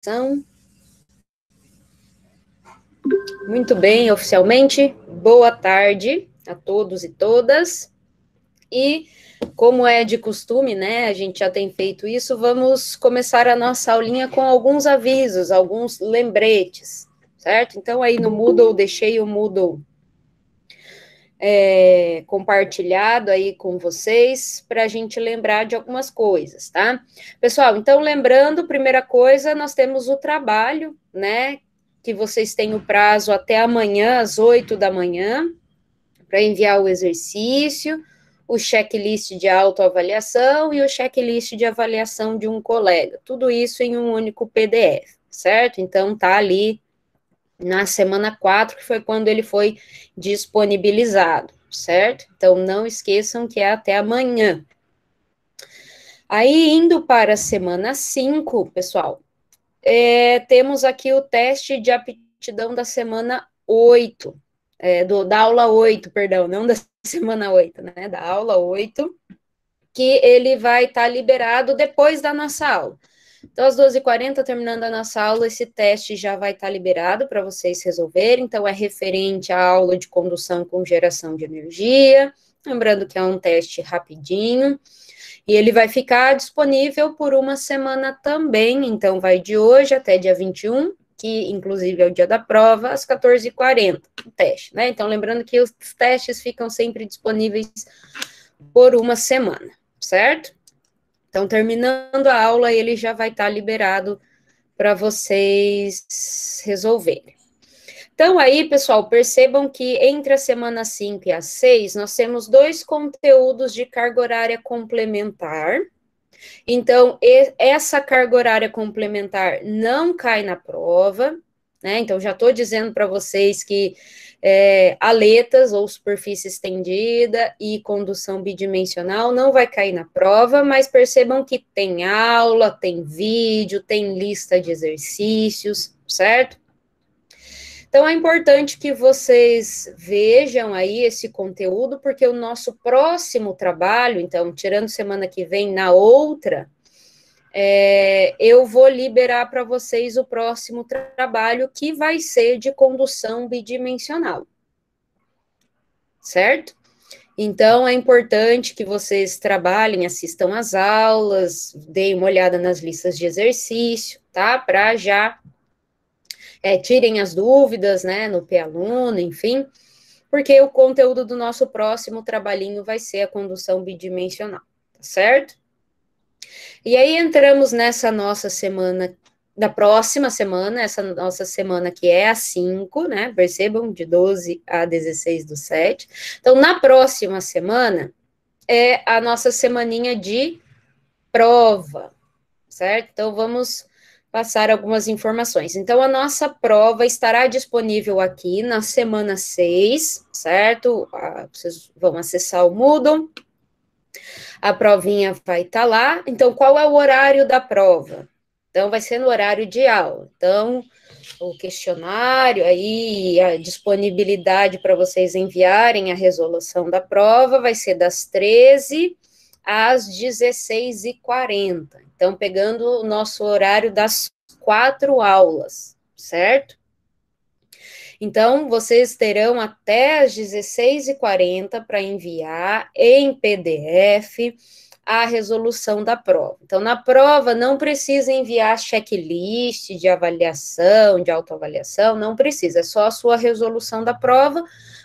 Então, muito bem, oficialmente, boa tarde a todos e todas. E, como é de costume, né, a gente já tem feito isso, vamos começar a nossa aulinha com alguns avisos, alguns lembretes, certo? Então, aí no Moodle, deixei o Moodle compartilhado aí com vocês, para a gente lembrar de algumas coisas, tá? Pessoal, então, lembrando, primeira coisa, nós temos o trabalho, né, que vocês têm o prazo até amanhã, às 8 da manhã, para enviar o exercício, o checklist de autoavaliação e o checklist de avaliação de um colega. Tudo isso em um único PDF, certo? Então, tá ali na semana 4, que foi quando ele foi disponibilizado, certo? Então, não esqueçam que é até amanhã. Aí, indo para a semana 5, pessoal, temos aqui o teste de aptidão da semana 8, da aula 8, perdão, não da semana 8, né, da aula 8, que ele vai estar liberado depois da nossa aula. Então, às 12h40, terminando a nossa aula, esse teste já vai estar liberado para vocês resolverem. Então, é referente à aula de condução com geração de energia. Lembrando que é um teste rapidinho. E ele vai ficar disponível por uma semana também. Então, vai de hoje até dia 21, que inclusive é o dia da prova, às 14h40, o teste, né? Então, lembrando que os testes ficam sempre disponíveis por uma semana, certo? Então, terminando a aula, ele já vai estar liberado para vocês resolverem. Então, aí, pessoal, percebam que entre a semana 5 e a 6, nós temos 2 conteúdos de carga horária complementar. Então, essa carga horária complementar não cai na prova, né? Então, já estou dizendo para vocês que aletas ou superfície estendida e condução bidimensional não vai cair na prova, mas percebam que tem aula, tem vídeo, tem lista de exercícios, certo? Então, é importante que vocês vejam aí esse conteúdo, porque o nosso próximo trabalho, então, tirando semana que vem, na outra, eu vou liberar para vocês o próximo trabalho, que vai ser de condução bidimensional, certo? Então, é importante que vocês trabalhem, assistam às aulas, deem uma olhada nas listas de exercício, tá? Para já tirem as dúvidas, né, no P-aluno, enfim, porque o conteúdo do nosso próximo trabalhinho vai ser a condução bidimensional, tá certo? E aí entramos nessa nossa semana, da próxima semana, essa nossa semana que é a 5, né, percebam, de 12 a 16/7. Então, na próxima semana, é a nossa semaninha de prova, certo? Então, vamos passar algumas informações. Então, a nossa prova estará disponível aqui na semana 6, certo? Vocês vão acessar o Moodle, a provinha vai estar lá. Então, qual é o horário da prova? Então, vai ser no horário de aula. Então, o questionário aí, a disponibilidade para vocês enviarem a resolução da prova vai ser das 13 às 16h40. Então, pegando o nosso horário das 4 aulas, certo? Então, vocês terão até às 16h40 para enviar em PDF a resolução da prova. Então, na prova, não precisa enviar checklist de avaliação, de autoavaliação, não precisa, é só a sua resolução da prova,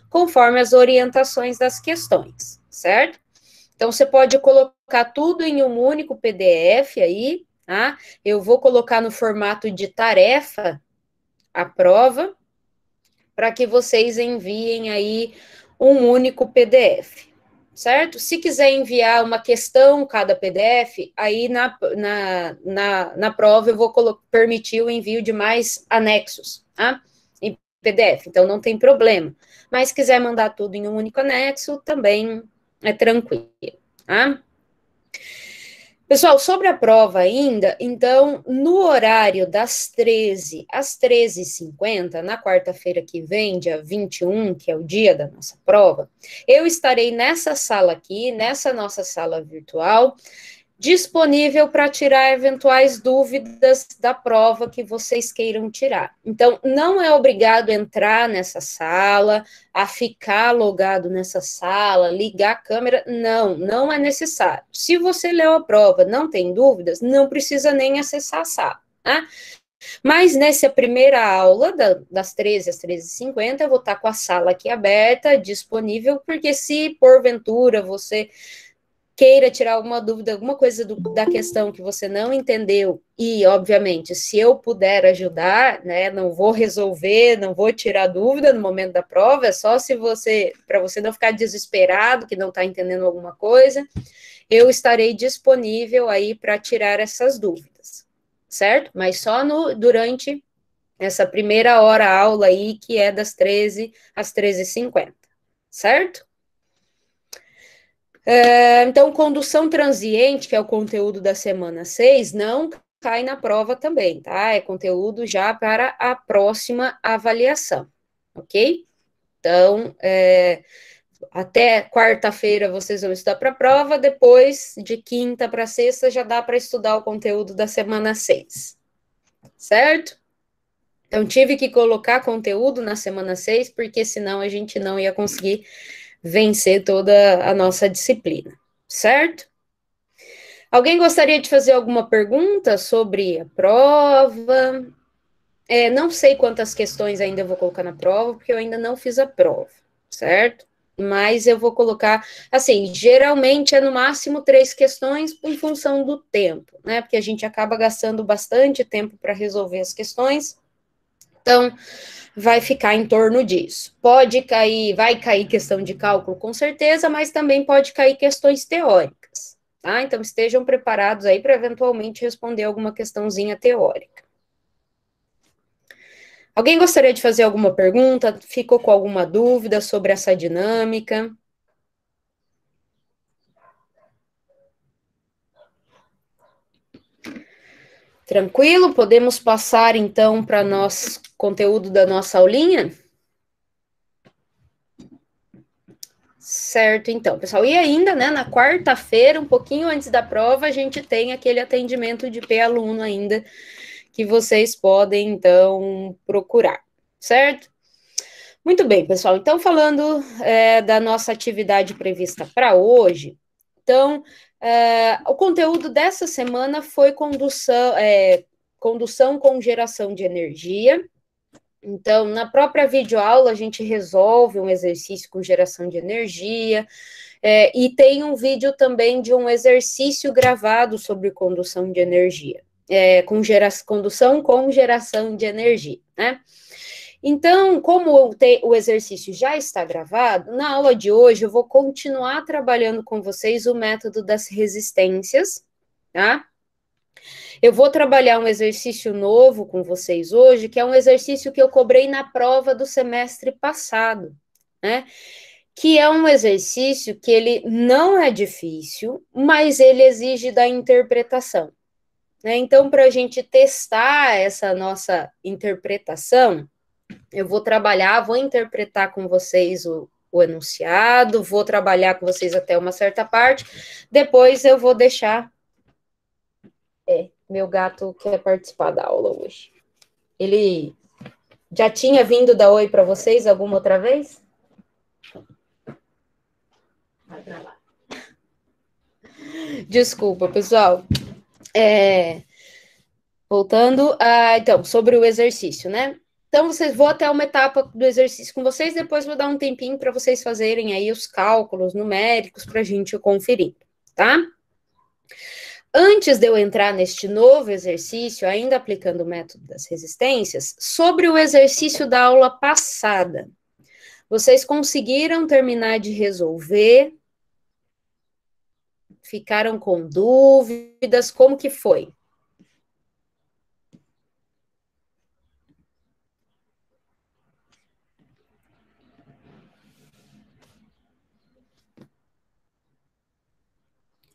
conforme as orientações das questões, certo? Então, você pode colocar tudo em um único PDF aí, tá? Eu vou colocar no formato de tarefa a prova, para que vocês enviem aí um único PDF, certo? Se quiser enviar uma questão cada PDF, aí na prova eu vou permitir o envio de mais anexos, tá? Em PDF, então não tem problema. Mas se quiser mandar tudo em um único anexo, também é tranquilo, tá? Pessoal, sobre a prova ainda, então, no horário das 13 às 13h50, na quarta-feira que vem, dia 21, que é o dia da nossa prova, eu estarei nessa sala aqui, nessa nossa sala virtual, disponível para tirar eventuais dúvidas da prova que vocês queiram tirar. Então, não é obrigado a entrar nessa sala, a ficar logado nessa sala, ligar a câmera, não é necessário. Se você leu a prova, não tem dúvidas, não precisa nem acessar a sala, tá? Mas nessa primeira aula, das 13 às 13h50, eu vou estar com a sala aqui aberta, disponível, porque se porventura você queira tirar alguma dúvida, alguma coisa da questão que você não entendeu, e, obviamente, se eu puder ajudar, né, não vou resolver, não vou tirar dúvida no momento da prova, é só se você, para você não ficar desesperado, que não está entendendo alguma coisa, eu estarei disponível aí para tirar essas dúvidas, certo? Mas só durante essa primeira hora aula aí, que é das 13 às 13h50, certo? Então, condução transiente, que é o conteúdo da semana 6, não cai na prova também, tá? É conteúdo já para a próxima avaliação, ok? Então, até quarta-feira vocês vão estudar para a prova, depois, de quinta para sexta, já dá para estudar o conteúdo da semana 6, certo? Então, tive que colocar conteúdo na semana 6, porque senão a gente não ia conseguir vencer toda a nossa disciplina, certo? Alguém gostaria de fazer alguma pergunta sobre a prova? Não sei quantas questões ainda eu vou colocar na prova, porque eu ainda não fiz a prova, certo? Mas eu vou colocar, assim, geralmente é no máximo 3 questões em função do tempo, né? Porque a gente acaba gastando bastante tempo para resolver as questões. Então, vai ficar em torno disso. Pode cair, vai cair questão de cálculo, com certeza, mas também pode cair questões teóricas, tá? Então, estejam preparados aí para eventualmente responder alguma questãozinha teórica. Alguém gostaria de fazer alguma pergunta? Ficou com alguma dúvida sobre essa dinâmica? Tranquilo? Podemos passar, então, para nosso conteúdo da nossa aulinha? Certo, então, pessoal. E ainda, né, na quarta-feira, um pouquinho antes da prova, a gente tem aquele atendimento de P-aluno ainda, que vocês podem, então, procurar, certo? Muito bem, pessoal. Então, falando da nossa atividade prevista para hoje, então, o conteúdo dessa semana foi condução com geração de energia. Então, na própria videoaula, a gente resolve um exercício com geração de energia, e tem um vídeo também de um exercício gravado sobre condução de energia, condução com geração de energia, né? Então, como o exercício já está gravado, na aula de hoje eu vou continuar trabalhando com vocês o método das resistências, tá? Eu vou trabalhar um exercício novo com vocês hoje, que é um exercício que eu cobrei na prova do semestre passado, né? Que é um exercício que ele não é difícil, mas ele exige da interpretação, né? Então, para a gente testar essa nossa interpretação, eu vou interpretar com vocês o enunciado, vou trabalhar com vocês até uma certa parte, depois eu vou deixar. Meu gato quer participar da aula hoje. Ele já tinha vindo dar oi para vocês alguma outra vez? Vai para lá. Desculpa, pessoal. Voltando então, sobre o exercício, né? Então, vou até uma etapa do exercício com vocês, depois vou dar um tempinho para vocês fazerem aí os cálculos numéricos para a gente conferir, tá? Antes de eu entrar neste novo exercício, ainda aplicando o método das resistências, sobre o exercício da aula passada, vocês conseguiram terminar de resolver? Ficaram com dúvidas? Como que foi?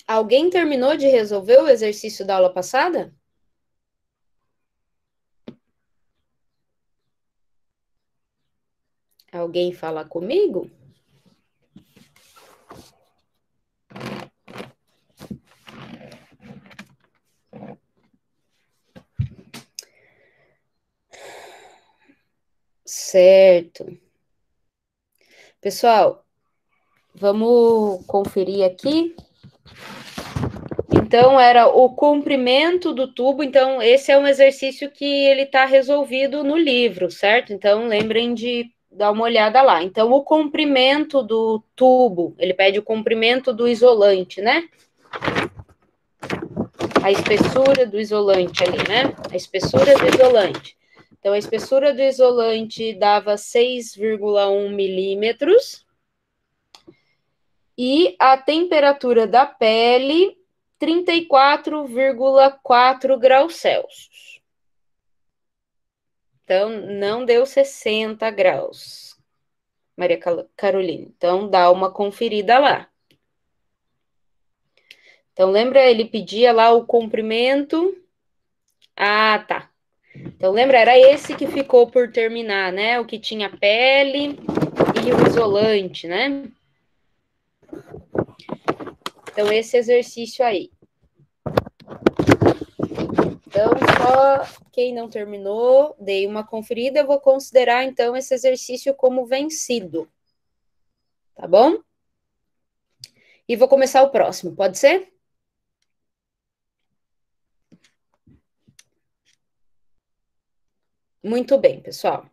Alguém terminou de resolver o exercício da aula passada? Alguém fala comigo? Certo. Pessoal, vamos conferir aqui. Então, era o comprimento do tubo. Então, esse é um exercício que ele está resolvido no livro, certo? Então, lembrem de dar uma olhada lá. Então, o comprimento do tubo, ele pede o comprimento do isolante, né? A espessura do isolante ali, né? A espessura do isolante. Então, a espessura do isolante dava 6,1 milímetros. E a temperatura da pele, 34,4 graus Celsius. Então, não deu 60 graus, Maria Carolina. Então, dá uma conferida lá. Então, lembra, ele pedia lá o comprimento. Ah, tá. Então, lembra, era esse que ficou por terminar, né? O que tinha pele e o isolante, né? Então, esse exercício aí. Então, só quem não terminou, dei uma conferida, eu vou considerar, então, esse exercício como vencido. Tá bom? E vou começar o próximo, pode ser? Muito bem, pessoal.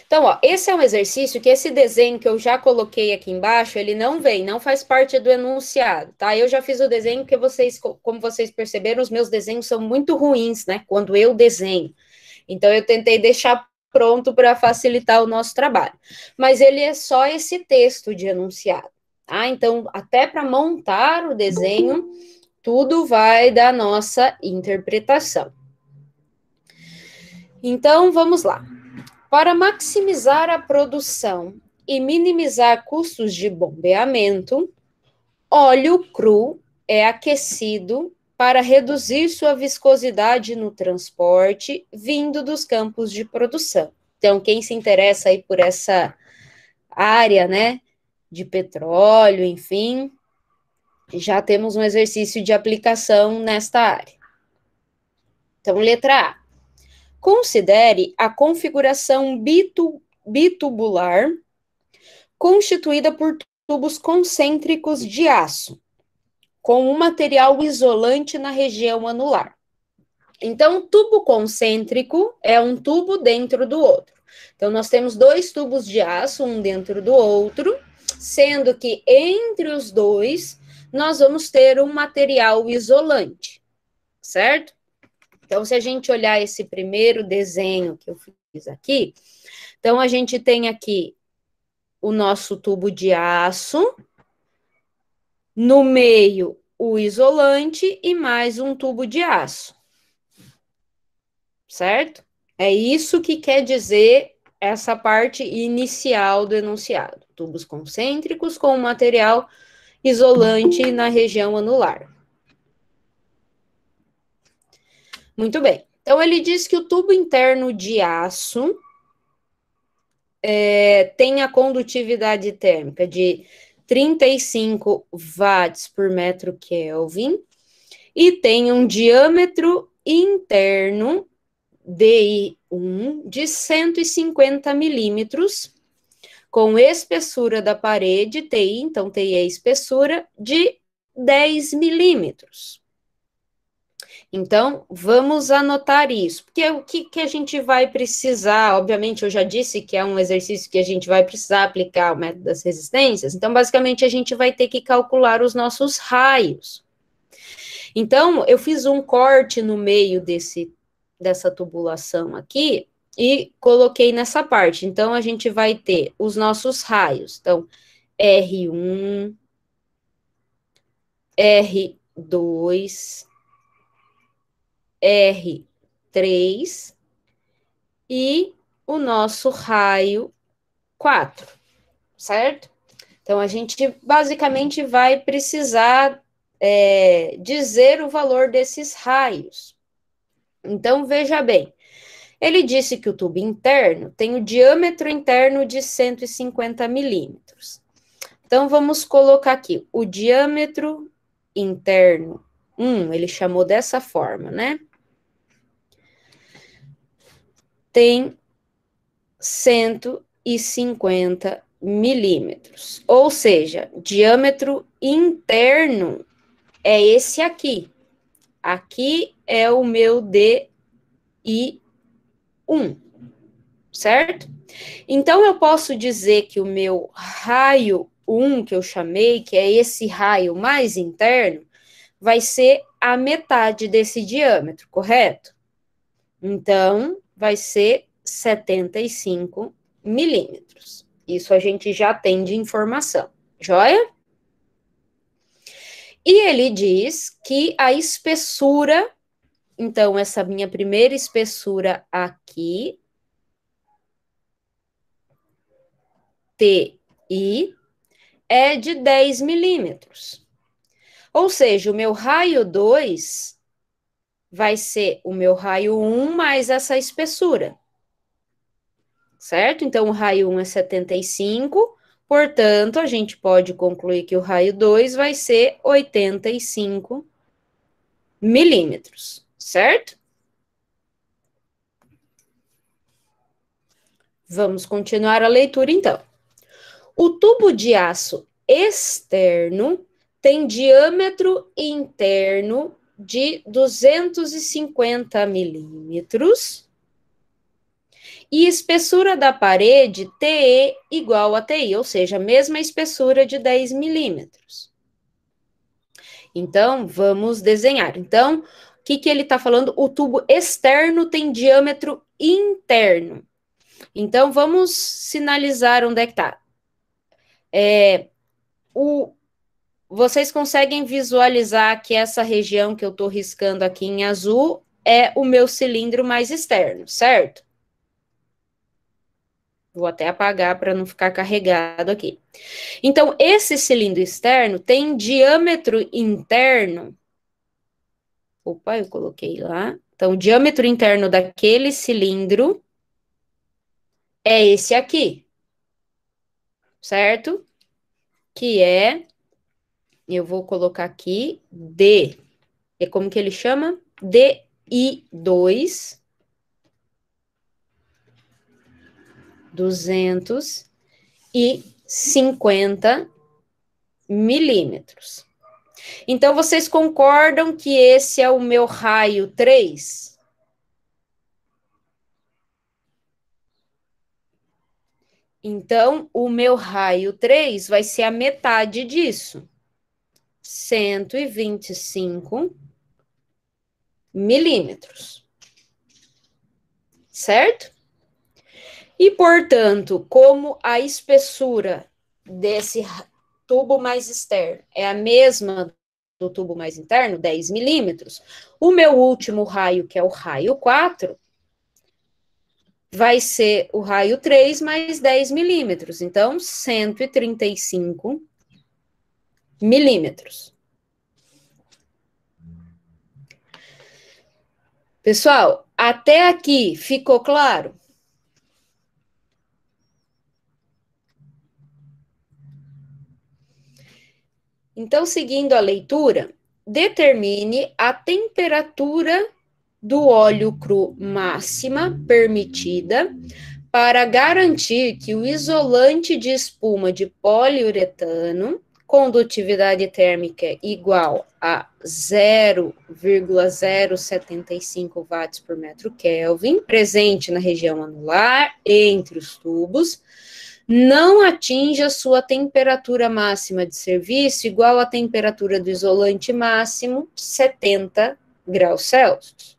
Então, ó, esse é um exercício que esse desenho que eu já coloquei aqui embaixo, ele não vem, não faz parte do enunciado, tá? Eu já fiz o desenho porque vocês, como vocês perceberam, os meus desenhos são muito ruins, né? Quando eu desenho. Então, eu tentei deixar pronto para facilitar o nosso trabalho. Mas ele é só esse texto de enunciado, tá? Então, até para montar o desenho, tudo vai da nossa interpretação. Então, vamos lá. Para maximizar a produção e minimizar custos de bombeamento, óleo cru é aquecido para reduzir sua viscosidade no transporte vindo dos campos de produção. Então, quem se interessa aí por essa área, né, de petróleo, enfim, já temos um exercício de aplicação nesta área. Então, letra A. Considere a configuração bitubular constituída por tubos concêntricos de aço, com um material isolante na região anular. Então, tubo concêntrico é um tubo dentro do outro. Então, nós temos dois tubos de aço, um dentro do outro, sendo que entre os dois nós vamos ter um material isolante, certo? Então, se a gente olhar esse primeiro desenho que eu fiz aqui, então a gente tem aqui o nosso tubo de aço, no meio o isolante e mais um tubo de aço, certo? É isso que quer dizer essa parte inicial do enunciado. Tubos concêntricos com material isolante na região anular. Muito bem. Então, ele diz que o tubo interno de aço tem a condutividade térmica de 35 watts por metro Kelvin e tem um diâmetro interno DI1 de 150 milímetros, com espessura da parede, TI, então TI é espessura, de 10 milímetros. Então, vamos anotar isso, porque o que a gente vai precisar, obviamente, eu já disse que é um exercício que a gente vai precisar aplicar o método das resistências, então, basicamente, a gente vai ter que calcular os nossos raios. Então, eu fiz um corte no meio dessa tubulação aqui e coloquei nessa parte. Então, a gente vai ter os nossos raios. Então, R1, R2, R3 e o nosso raio 4, certo? Então, a gente basicamente vai precisar dizer o valor desses raios. Então, veja bem, ele disse que o tubo interno tem o diâmetro interno de 150 milímetros. Então, vamos colocar aqui o diâmetro interno 1, ele chamou dessa forma, né? Tem 150 milímetros. Ou seja, diâmetro interno é esse aqui. Aqui é o meu DI1, certo? Então, eu posso dizer que o meu raio 1, que eu chamei, que é esse raio mais interno, vai ser a metade desse diâmetro, correto? Então, vai ser 75 milímetros. Isso a gente já tem de informação, joia? E ele diz que a espessura, então, essa minha primeira espessura aqui, TI, é de 10 milímetros. Ou seja, o meu raio 2 vai ser o meu raio 1 mais essa espessura. Certo? Então, o raio 1 é 75, portanto, a gente pode concluir que o raio 2 vai ser 85 milímetros, certo? Vamos continuar a leitura, então. O tubo de aço externo tem diâmetro interno de 250 milímetros e espessura da parede TE igual a TI, ou seja, a mesma espessura de 10 milímetros. Então, vamos desenhar. Então, o que ele está falando? O tubo externo tem diâmetro interno. Então, vamos sinalizar onde é que está. Vocês conseguem visualizar que essa região que eu estou riscando aqui em azul é o meu cilindro mais externo, certo? Vou até apagar para não ficar carregado aqui. Então, esse cilindro externo tem diâmetro interno. Opa, eu coloquei lá. Então, o diâmetro interno daquele cilindro é esse aqui, certo? Que é, eu vou colocar aqui, D. É como que ele chama? DI2, 250 milímetros. Então, vocês concordam que esse é o meu raio 3? Então, o meu raio 3 vai ser a metade disso. 125 milímetros. Certo? E, portanto, como a espessura desse tubo mais externo é a mesma do tubo mais interno, 10 milímetros, o meu último raio, que é o raio 4, vai ser o raio 3 mais 10 milímetros. Então, 135 milímetros. Pessoal, até aqui ficou claro? Então, seguindo a leitura, determine a temperatura do óleo cru máxima permitida para garantir que o isolante de espuma de poliuretano, condutividade térmica igual a 0,075 watts por metro Kelvin, presente na região anular, entre os tubos, não atinja sua temperatura máxima de serviço igual à temperatura do isolante máximo, 70 graus Celsius.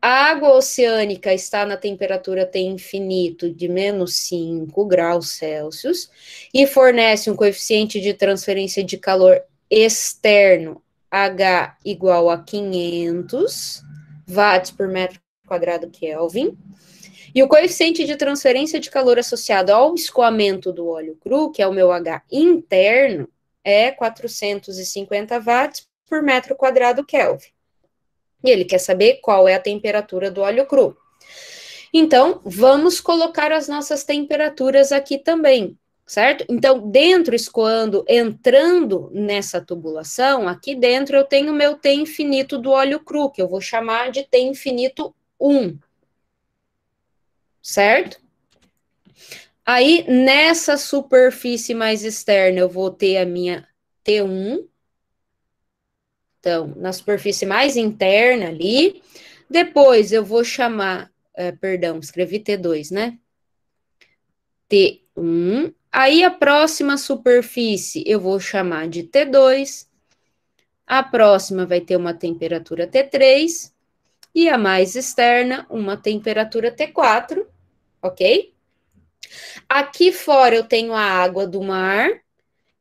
A água oceânica está na temperatura T infinito de menos 5 graus Celsius e fornece um coeficiente de transferência de calor externo, H igual a 500 watts por metro quadrado Kelvin. E o coeficiente de transferência de calor associado ao escoamento do óleo cru, que é o meu H interno, é 450 watts por metro quadrado Kelvin. E ele quer saber qual é a temperatura do óleo cru. Então, vamos colocar as nossas temperaturas aqui também, certo? Então, dentro, escoando, entrando nessa tubulação, aqui dentro eu tenho o meu T infinito do óleo cru, que eu vou chamar de T infinito 1. certo? Aí, nessa superfície mais externa, eu vou ter a minha T1. Então, na superfície mais interna ali. Depois, eu vou chamar, perdão, escrevi T2, né? T1. Aí, a próxima superfície, eu vou chamar de T2. A próxima vai ter uma temperatura T3. E a mais externa, uma temperatura T4, ok? Aqui fora eu tenho a água do mar,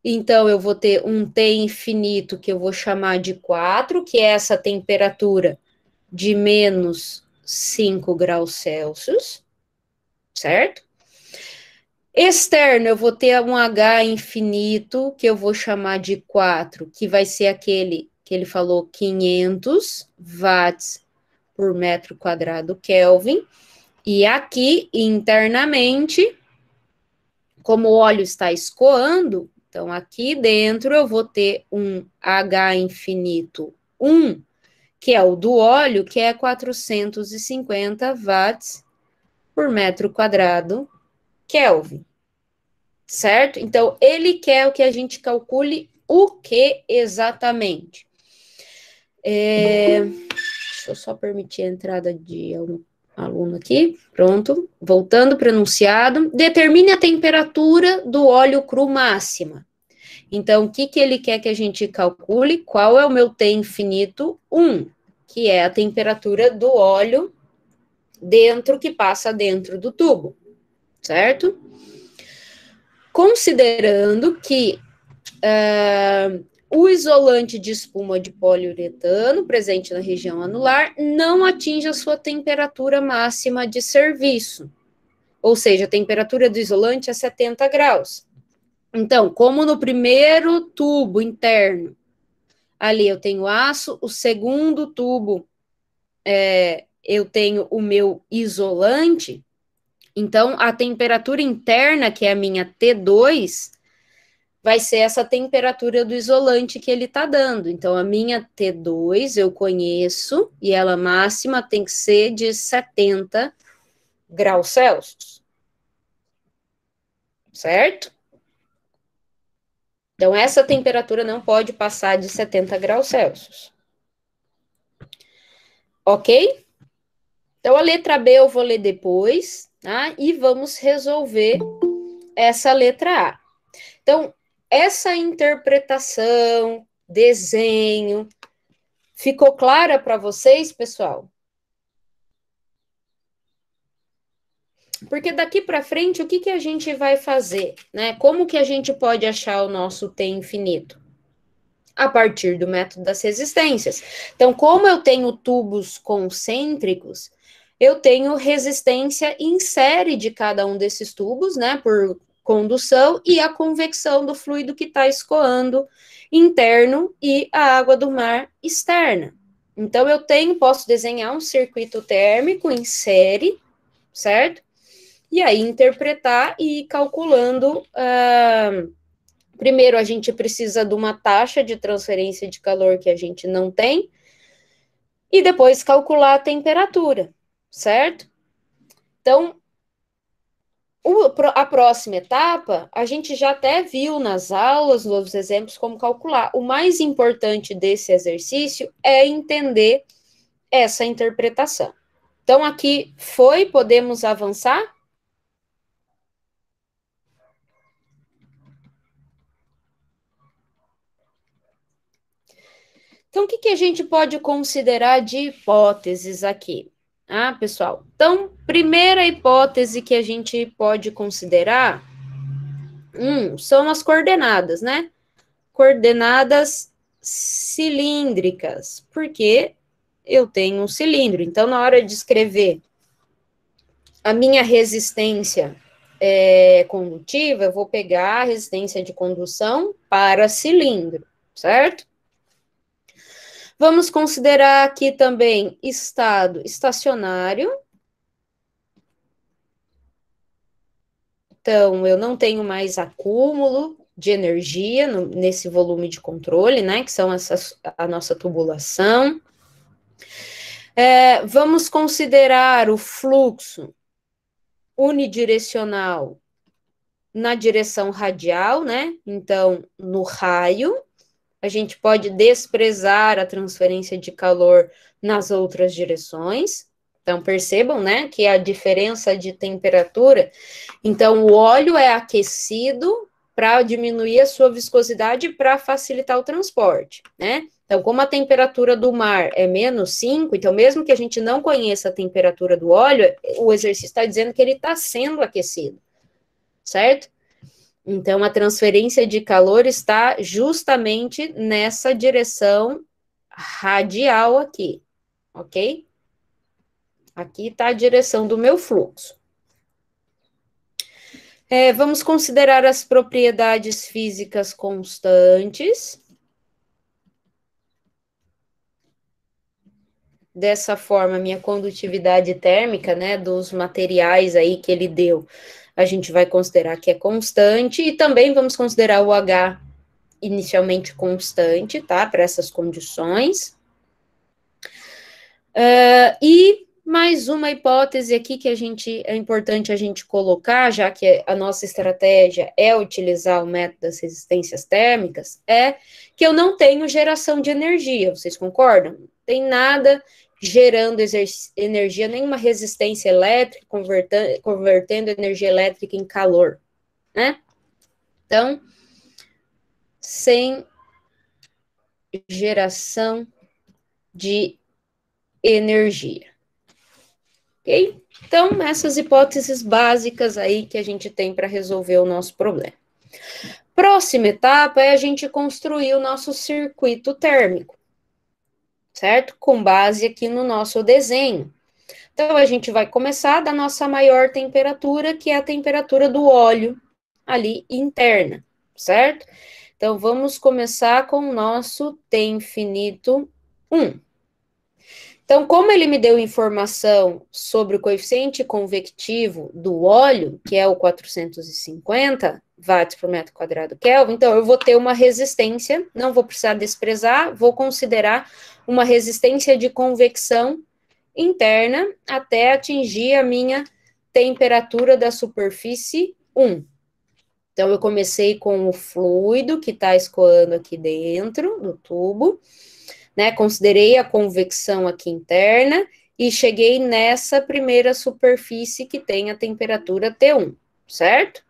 então eu vou ter um T infinito que eu vou chamar de 4, que é essa temperatura de menos 5 graus Celsius, certo? Externo eu vou ter um H infinito que eu vou chamar de 4, que vai ser aquele que ele falou 500 watts por metro quadrado Kelvin. E aqui, internamente, como o óleo está escoando, então aqui dentro eu vou ter um H infinito 1, que é o do óleo, que é 450 watts por metro quadrado Kelvin, certo? Então, ele quer que a gente calcule o que exatamente? Deixa eu só permitir a entrada de um aluno aqui. Pronto. Voltando para o enunciado. Determine a temperatura do óleo cru máxima. Então, o que ele quer que a gente calcule? Qual é o meu T infinito? 1, que é a temperatura do óleo que passa dentro do tubo, certo? Considerando que o isolante de espuma de poliuretano presente na região anular não atinge a sua temperatura máxima de serviço, ou seja, a temperatura do isolante é 70 graus. Então, como no primeiro tubo interno, ali eu tenho aço, o segundo tubo eu tenho o meu isolante, então a temperatura interna, que é a minha T2, vai ser essa temperatura do isolante que ele está dando. Então, a minha T2 eu conheço, e ela máxima tem que ser de 70 graus Celsius. Certo? Então, essa temperatura não pode passar de 70 graus Celsius. Ok? Então, a letra B eu vou ler depois, tá? E vamos resolver essa letra A. Então, essa interpretação, desenho, ficou clara para vocês, pessoal? Porque daqui para frente, o que a gente vai fazer? Né? Como que a gente pode achar o nosso T infinito? A partir do método das resistências. Então, como eu tenho tubos concêntricos, eu tenho resistência em série de cada um desses tubos, né? Por condução e a convecção do fluido que está escoando interno e a água do mar externa. Então, posso desenhar um circuito térmico em série, certo? E aí interpretar e ir calculando. Primeiro, a gente precisa de uma taxa de transferência de calor que a gente não tem, e depois calcular a temperatura, certo? Então, a próxima etapa, a gente já até viu nas aulas, nos exemplos, como calcular. O mais importante desse exercício é entender essa interpretação. Então, aqui podemos avançar? Então, o que a gente pode considerar de hipóteses aqui? Ah, pessoal, então, primeira hipótese que a gente pode considerar são as coordenadas, né? Coordenadas cilíndricas, porque eu tenho um cilindro. Então, na hora de escrever a minha resistência condutiva, eu vou pegar a resistência de condução para cilindro, certo? Vamos considerar aqui também estado estacionário. Então, eu não tenho mais acúmulo de energia nesse volume de controle, né? Que são a nossa tubulação. Vamos considerar o fluxo unidirecional na direção radial, né? Então, no raio, a gente pode desprezar a transferência de calor nas outras direções. Então, percebam, né, que a diferença de temperatura. Então, o óleo é aquecido para diminuir a sua viscosidade para facilitar o transporte, né? Então, como a temperatura do mar é -5, então, mesmo que a gente não conheça a temperatura do óleo, o exercício está dizendo que ele está sendo aquecido, certo? Então, a transferência de calor está justamente nessa direção radial aqui, ok? Aqui está a direção do meu fluxo. Vamos considerar as propriedades físicas constantes. Dessa forma, minha condutividade térmica, né, dos materiais aí que ele deu, a gente vai considerar que é constante, e também vamos considerar o H inicialmente constante, tá, para essas condições. E mais uma hipótese aqui que é importante a gente colocar, já que a nossa estratégia é utilizar o método das resistências térmicas, é que eu não tenho geração de energia, vocês concordam? Não tem nada gerando energia, nenhuma resistência elétrica, convertendo energia elétrica em calor, né? Então, sem geração de energia. Ok? Então, essas hipóteses básicas aí que a gente tem para resolver o nosso problema. Próxima etapa é a gente construir o nosso circuito térmico, certo? Com base aqui no nosso desenho. Então, a gente vai começar da nossa maior temperatura, que é a temperatura do óleo ali interna, certo? Então, vamos começar com o nosso T infinito 1. Então, como ele me deu informação sobre o coeficiente convectivo do óleo, que é o 450 watts por metro quadrado Kelvin, então eu vou ter uma resistência, não vou precisar desprezar, vou considerar uma resistência de convecção interna até atingir a minha temperatura da superfície 1. Então, eu comecei com o fluido que está escoando aqui dentro do tubo, né, considerei a convecção aqui interna e cheguei nessa primeira superfície que tem a temperatura T1, certo?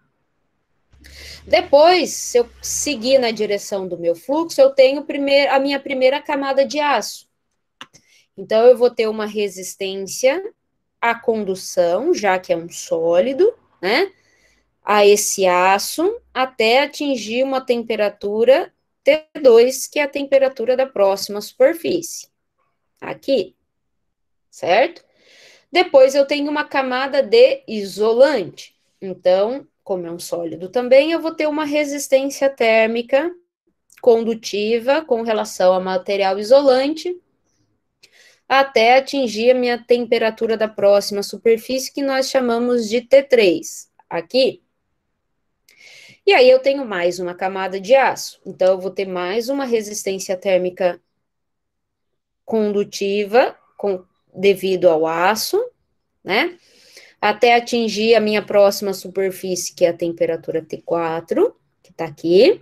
Depois, se eu seguir na direção do meu fluxo, eu tenho a minha primeira camada de aço. Então, eu vou ter uma resistência à condução, já que é um sólido, né, a esse aço, até atingir uma temperatura T2, que é a temperatura da próxima superfície. Aqui, certo? Depois eu tenho uma camada de isolante. Então, como é um sólido também, eu vou ter uma resistência térmica condutiva com relação ao material isolante, até atingir a minha temperatura da próxima superfície, que nós chamamos de T3. Aqui. E aí eu tenho mais uma camada de aço. Então, eu vou ter mais uma resistência térmica condutiva devido ao aço, né? Até atingir a minha próxima superfície, que é a temperatura T4, que tá aqui.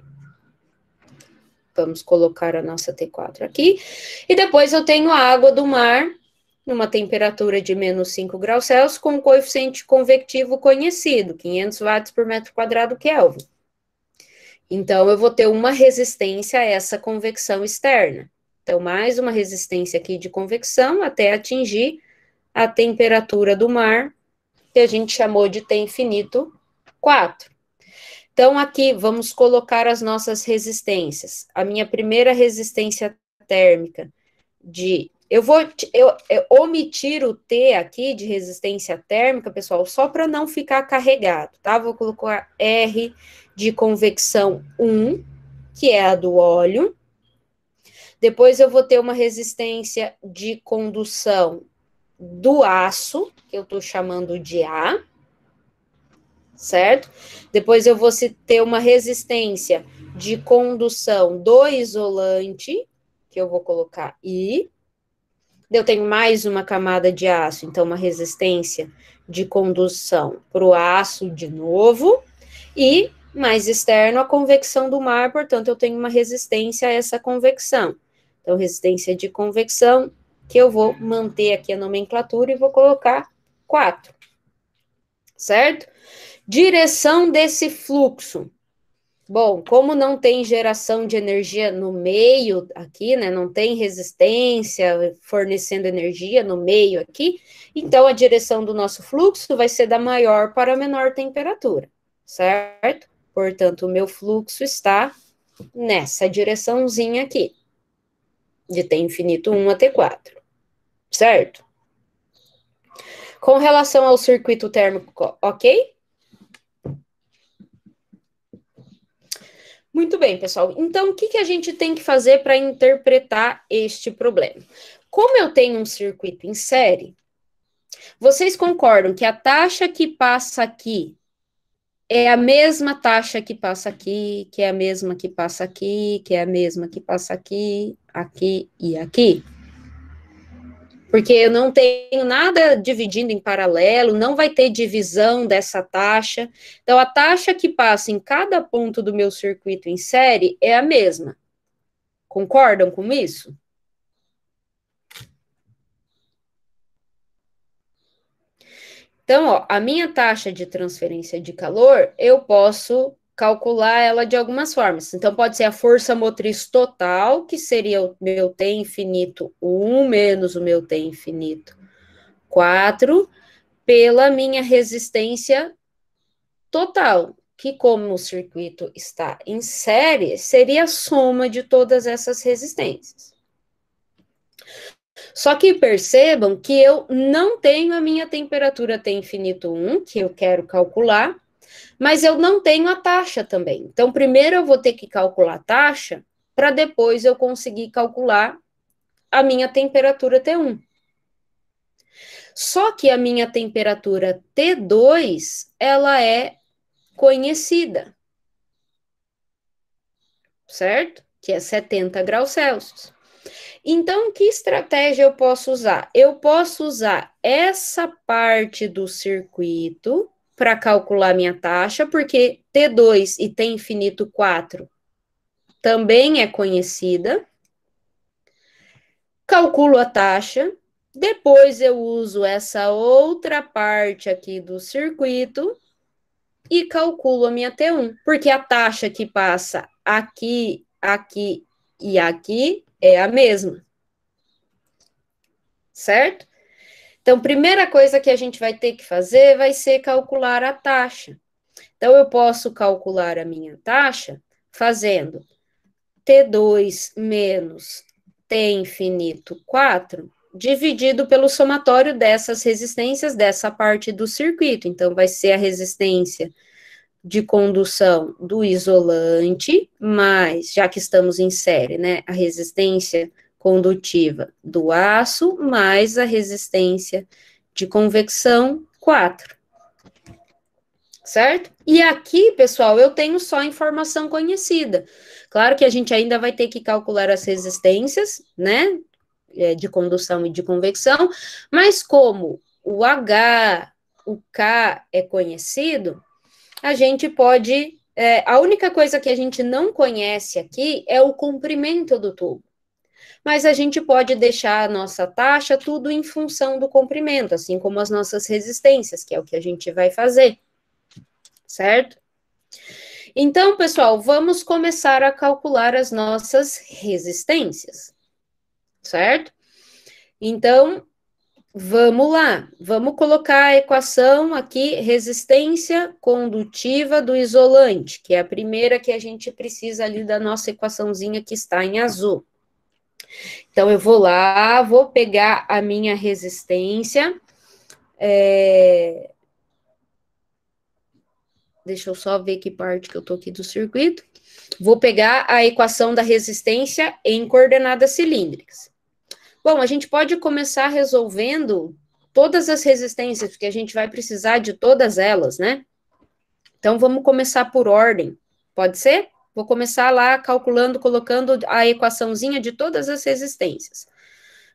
Vamos colocar a nossa T4 aqui. E depois eu tenho a água do mar, numa temperatura de -5 graus Celsius, com um coeficiente convectivo conhecido, 500 watts por metro quadrado Kelvin. Então, eu vou ter uma resistência a essa convecção externa. Então, mais uma resistência aqui de convecção até atingir a temperatura do mar, que a gente chamou de T infinito 4. Então, aqui, vamos colocar as nossas resistências. A minha primeira resistência térmica eu vou omitir o T aqui de resistência térmica, pessoal, só para não ficar carregado, tá? Vou colocar R de convecção 1, que é a do óleo. Depois eu vou ter uma resistência de condução do aço, que eu estou chamando de A, certo? Depois eu vou ter uma resistência de condução do isolante, que eu vou colocar I. Eu tenho mais uma camada de aço, então uma resistência de condução para o aço de novo, e mais externo a convecção do mar, portanto eu tenho uma resistência a essa convecção. Então, resistência de convecção, que eu vou manter aqui a nomenclatura e vou colocar 4, certo? Direção desse fluxo. Bom, como não tem geração de energia no meio aqui, né? Não tem resistência fornecendo energia no meio aqui, então a direção do nosso fluxo vai ser da maior para a menor temperatura, certo? Portanto, o meu fluxo está nessa direçãozinha aqui, de T infinito 1 a T4, certo? Com relação ao circuito térmico, ok? Muito bem, pessoal. Então, o que a gente tem que fazer para interpretar este problema? Como eu tenho um circuito em série, vocês concordam que a taxa que passa aqui é a mesma taxa que passa aqui, que é a mesma que passa aqui, que é a mesma que passa aqui, aqui e aqui? Porque eu não tenho nada dividindo em paralelo, não vai ter divisão dessa taxa. Então, a taxa que passa em cada ponto do meu circuito em série é a mesma. Concordam com isso? Então, ó, a minha taxa de transferência de calor, eu posso calcular ela de algumas formas. Então, pode ser a força motriz total, que seria o meu T infinito 1 menos o meu T infinito 4, pela minha resistência total, que como o circuito está em série, seria a soma de todas essas resistências. Só que percebam que eu não tenho a minha temperatura T infinito 1, que eu quero calcular, mas eu não tenho a taxa também. Então, primeiro eu vou ter que calcular a taxa, para depois eu conseguir calcular a minha temperatura T1. Só que a minha temperatura T2, ela é conhecida, certo? Que é 70 graus Celsius. Então, que estratégia eu posso usar? Eu posso usar essa parte do circuito para calcular minha taxa, porque T2 e T infinito 4 também é conhecida. Calculo a taxa, depois eu uso essa outra parte aqui do circuito e calculo a minha T1, porque a taxa que passa aqui, aqui e aqui é a mesma, certo? Então, primeira coisa que a gente vai ter que fazer vai ser calcular a taxa. Então, eu posso calcular a minha taxa fazendo T2 menos T infinito 4 dividido pelo somatório dessas resistências dessa parte do circuito. Então, vai ser a resistência de condução do isolante, mais, já que estamos em série, né, a resistência condutiva do aço, mais a resistência de convecção 4. Certo? E aqui, pessoal, eu tenho só informação conhecida. Claro que a gente ainda vai ter que calcular as resistências, né, de condução e de convecção, mas como o H, o K é conhecido, a gente pode. A única coisa que a gente não conhece aqui é o comprimento do tubo. Mas a gente pode deixar a nossa taxa tudo em função do comprimento, assim como as nossas resistências, que é o que a gente vai fazer, certo? Então, pessoal, vamos começar a calcular as nossas resistências, certo? Então, vamos lá, vamos colocar a equação aqui, resistência condutiva do isolante, que é a primeira que a gente precisa ali da nossa equaçãozinha que está em azul. Então, eu vou lá, vou pegar a minha resistência, deixa eu só ver que parte que eu tô aqui do circuito. Vou pegar a equação da resistência em coordenadas cilíndricas. Bom, a gente pode começar resolvendo todas as resistências, porque a gente vai precisar de todas elas, né? Então, vamos começar por ordem. Pode ser? Vou começar lá calculando, colocando a equaçãozinha de todas as resistências.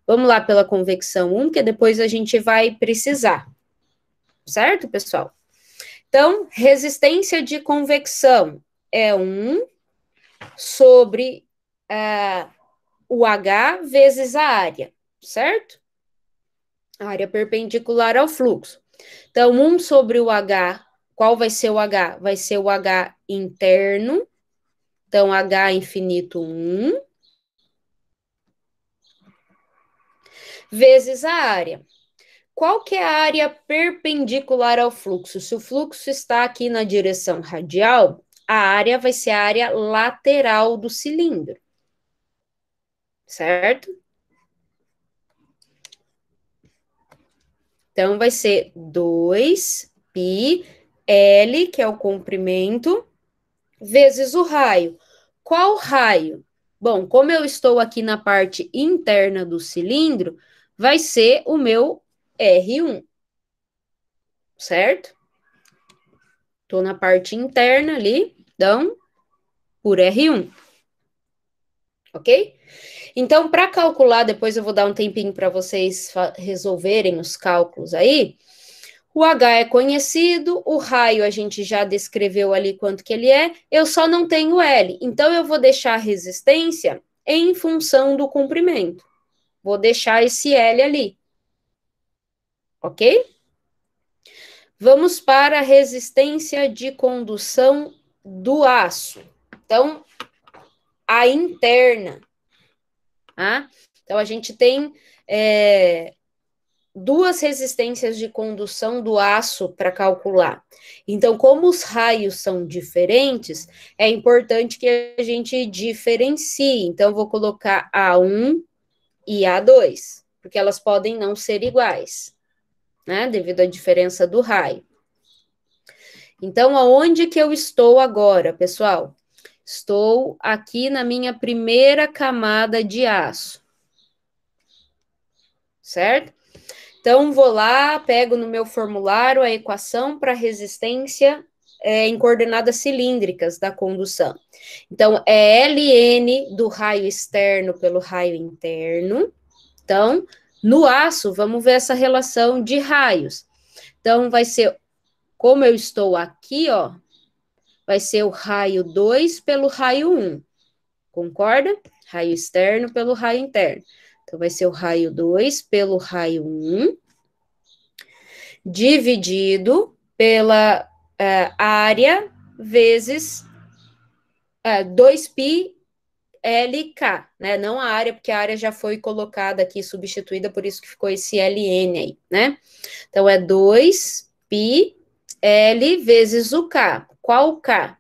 Vamos lá pela convecção 1, que depois a gente vai precisar. Certo, pessoal? Então, resistência de convecção é 1 sobre o H vezes a área, certo? A área perpendicular ao fluxo. Então, 1 sobre o H, qual vai ser o H? Vai ser o H interno. Então, H infinito 1, vezes a área. Qual que é a área perpendicular ao fluxo? Se o fluxo está aqui na direção radial, a área vai ser a área lateral do cilindro. Certo? Então, vai ser 2π L, que é o comprimento, vezes o raio. Qual raio? Bom, como eu estou aqui na parte interna do cilindro, vai ser o meu R1, certo? Estou na parte interna ali, então, por R1. Ok? Então, para calcular, depois eu vou dar um tempinho para vocês resolverem os cálculos aí. O H é conhecido, o raio a gente já descreveu ali quanto que ele é, eu só não tenho L. Então, eu vou deixar a resistência em função do comprimento. Vou deixar esse L ali. Ok? Vamos para a resistência de condução do aço. Então, a interna. Tá? Então, a gente tem duas resistências de condução do aço para calcular. Então, como os raios são diferentes, é importante que a gente diferencie. Então, vou colocar A1 e A2, porque elas podem não ser iguais, né? Devido à diferença do raio. Então, aonde que eu estou agora, pessoal? Estou aqui na minha primeira camada de aço. Certo? Então, vou lá, pego no meu formulário a equação para resistência em coordenadas cilíndricas da condução. Então, é Ln do raio externo pelo raio interno. Então, no aço, vamos ver essa relação de raios. Então, vai ser, como eu estou aqui, ó, vai ser o raio 2 pelo raio 1. Concorda? Raio externo pelo raio interno. Então, vai ser o raio 2 pelo raio 1, dividido pela área vezes 2π LK, né? Não a área, porque a área já foi colocada aqui, substituída, por isso que ficou esse LN aí, né? Então, é 2π L vezes o K. Qual o K?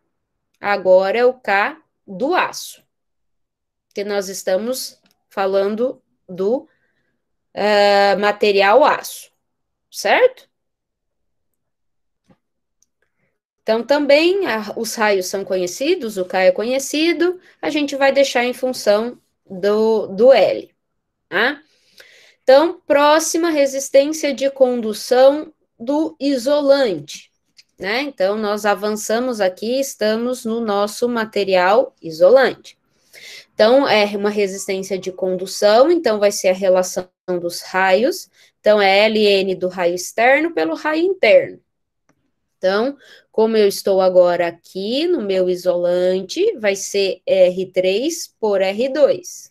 Agora é o K do aço, que nós estamos falando do material aço, certo? Então, também os raios são conhecidos, o K é conhecido, a gente vai deixar em função do L. Tá? Então, próxima, resistência de condução do isolante. Né? Então, nós avançamos aqui, estamos no nosso material isolante. Então, é uma resistência de condução, então vai ser a relação dos raios. Então, é Ln do raio externo pelo raio interno. Então, como eu estou agora aqui no meu isolante, vai ser R3 por R2.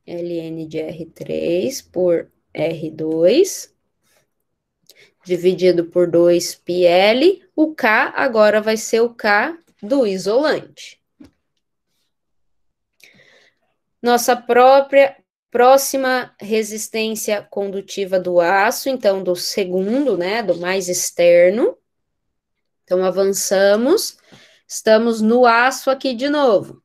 Ln de R3 por R2, dividido por 2πL. O K agora vai ser o K do isolante. Nossa próxima resistência condutiva do aço, então do segundo, né, do mais externo. Então, avançamos, estamos no aço aqui de novo.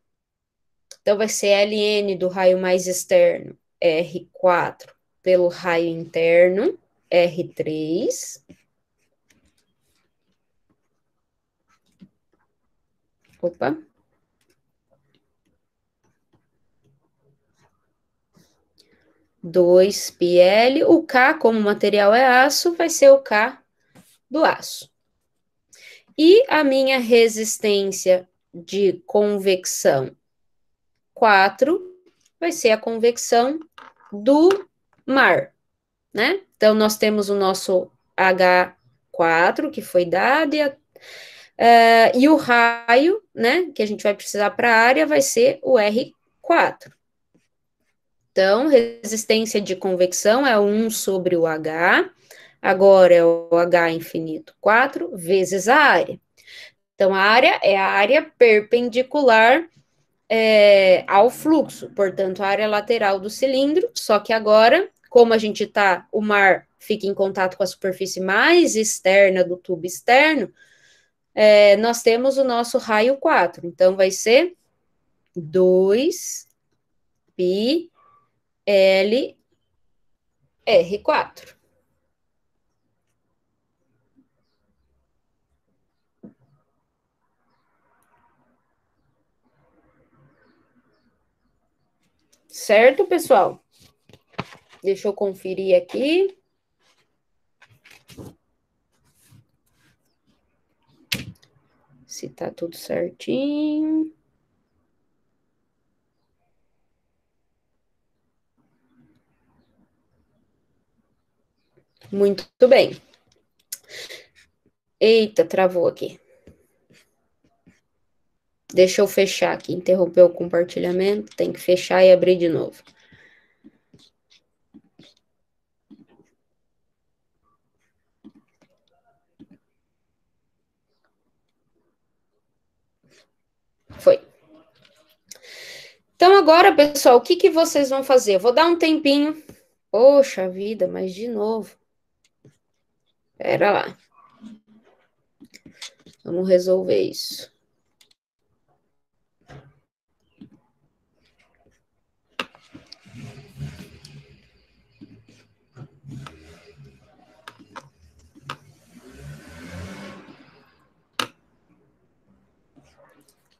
Então, vai ser Ln do raio mais externo, R4, pelo raio interno, R3. Opa. Dois πL, o K, como o material é aço, vai ser o K do aço. E a minha resistência de convecção 4 vai ser a convecção do mar, né? Então, nós temos o nosso H4, que foi dado, e o raio, né, que a gente vai precisar para a área, vai ser o R4. Então, resistência de convecção é 1 sobre o H, agora é o H infinito 4 vezes a área. Então, a área é a área perpendicular ao fluxo, portanto, a área lateral do cilindro, só que agora, como a gente tá, o mar fica em contato com a superfície mais externa do tubo externo, nós temos o nosso raio 4, então vai ser 2 pi L R4. Certo, pessoal? Deixa eu conferir aqui. Se tá tudo certinho. Muito bem. Eita, travou aqui. Deixa eu fechar aqui. Interrompeu o compartilhamento. Tem que fechar e abrir de novo. Foi. Então, agora, pessoal, o que vocês vão fazer? Eu vou dar um tempinho. Poxa vida, mas de novo. Pera lá. Vamos resolver isso.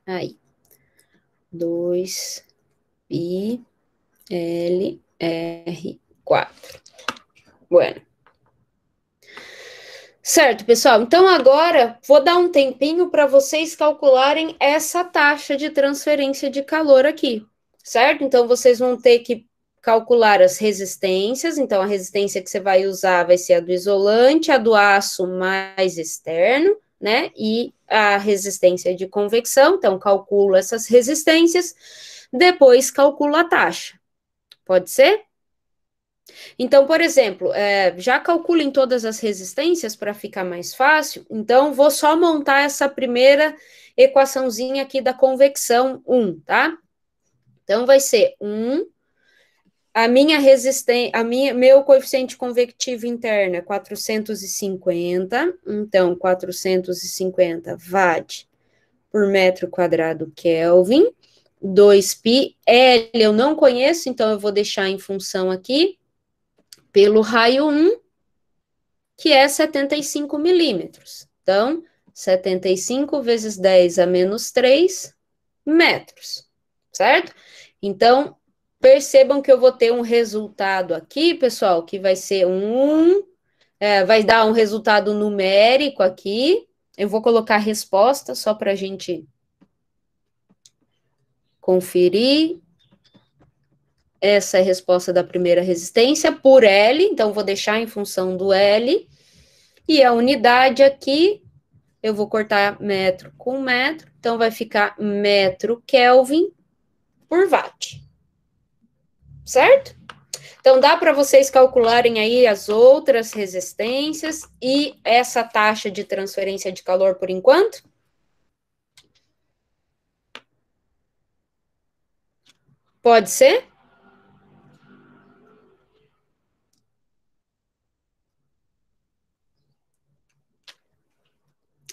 Aí. 2 pi L R4. Bueno. Certo, pessoal. Então, agora, vou dar um tempinho para vocês calcularem essa taxa de transferência de calor aqui, certo? Então, vocês vão ter que calcular as resistências. Então, a resistência que você vai usar vai ser a do isolante, a do aço mais externo, né? E a resistência de convecção. Então, calculo essas resistências, depois calculo a taxa. Pode ser? Então, por exemplo, já calculem todas as resistências para ficar mais fácil. Então, vou só montar essa primeira equaçãozinha aqui da convecção 1, tá? Então, vai ser 1, a minha resistência, meu coeficiente convectivo interno é 450, então 450 Watt por metro quadrado Kelvin, 2π, L eu não conheço, então eu vou deixar em função aqui, pelo raio 1, que é 75 milímetros. Então, 75 vezes 10 a menos 3 metros, certo? Então, percebam que eu vou ter um resultado aqui, pessoal, que vai ser vai dar um resultado numérico aqui. Eu vou colocar a resposta só para a gente conferir. Essa é a resposta da primeira resistência por L, então vou deixar em função do L. E a unidade aqui, eu vou cortar metro com metro, então vai ficar metro Kelvin por watt. Certo? Então, dá para vocês calcularem aí as outras resistências e essa taxa de transferência de calor por enquanto? Pode ser?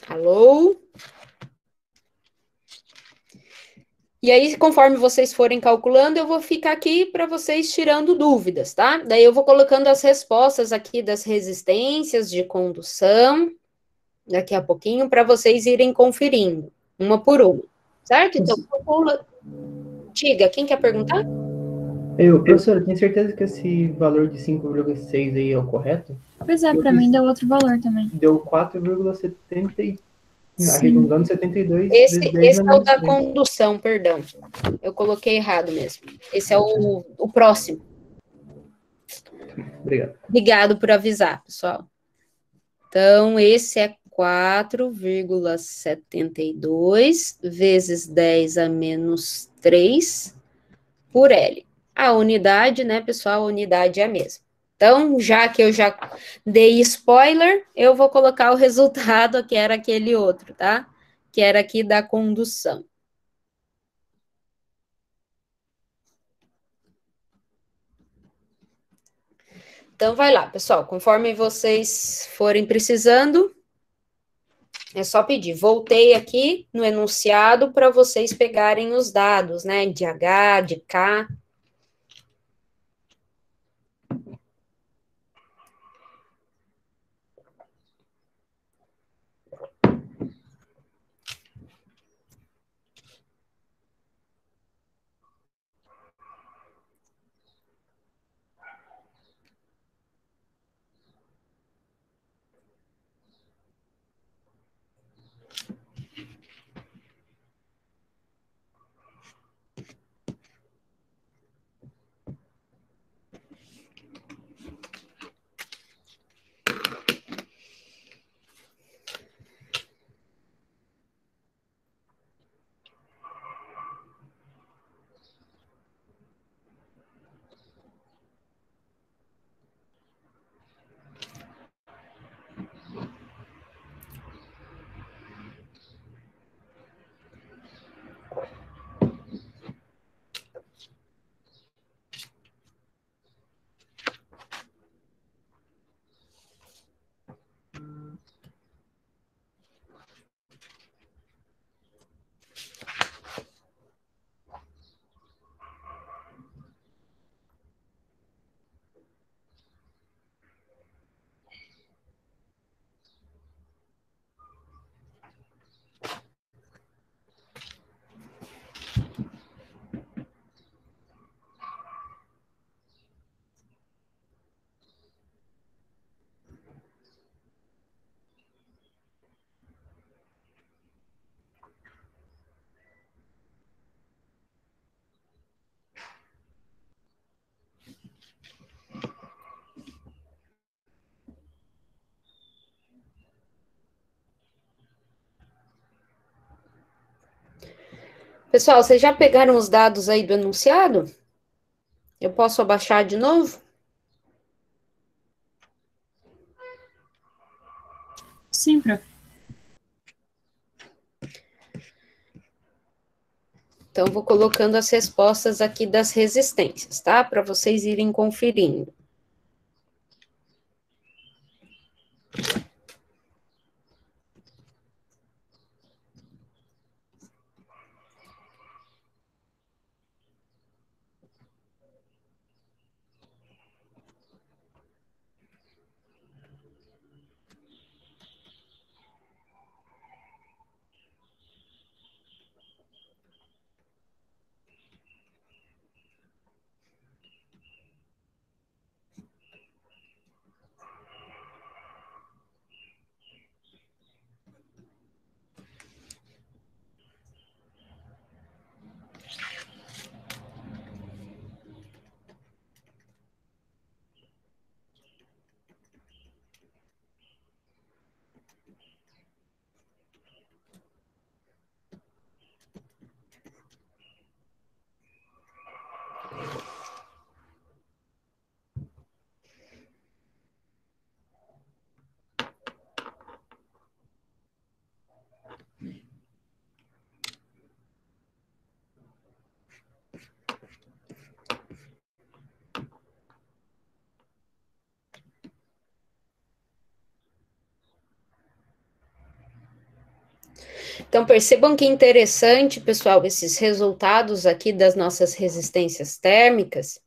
Alô? E aí, conforme vocês forem calculando, eu vou ficar aqui para vocês tirando dúvidas, tá? Daí eu vou colocando as respostas aqui das resistências de condução, daqui a pouquinho, para vocês irem conferindo, uma por uma, certo? Então, calcula. Diga, quem quer perguntar? Professor, tem certeza que esse valor de 5,6 aí é o correto? Pois é, para mim deu outro valor também. Deu 4,73. Arredondando 72 Esse, vezes 10 esse a é o menos da 3. condução, perdão. Eu coloquei errado mesmo. Esse é o próximo. Obrigado. Obrigado por avisar, pessoal. Então, esse é 4,72 vezes 10 a menos 3 por L. A unidade, né, pessoal, a unidade é a mesma. Então, já que eu já dei spoiler, eu vou colocar o resultado, que era aquele outro, tá? Que era aqui da condução. Então, vai lá, pessoal, conforme vocês forem precisando, é só pedir. Voltei aqui no enunciado para vocês pegarem os dados, né, de H, de K. Pessoal, vocês já pegaram os dados aí do enunciado? Eu posso abaixar de novo? Sim, prof. Então, vou colocando as respostas aqui das resistências, tá? Para vocês irem conferindo. Então, percebam que interessante, pessoal, esses resultados aqui das nossas resistências térmicas.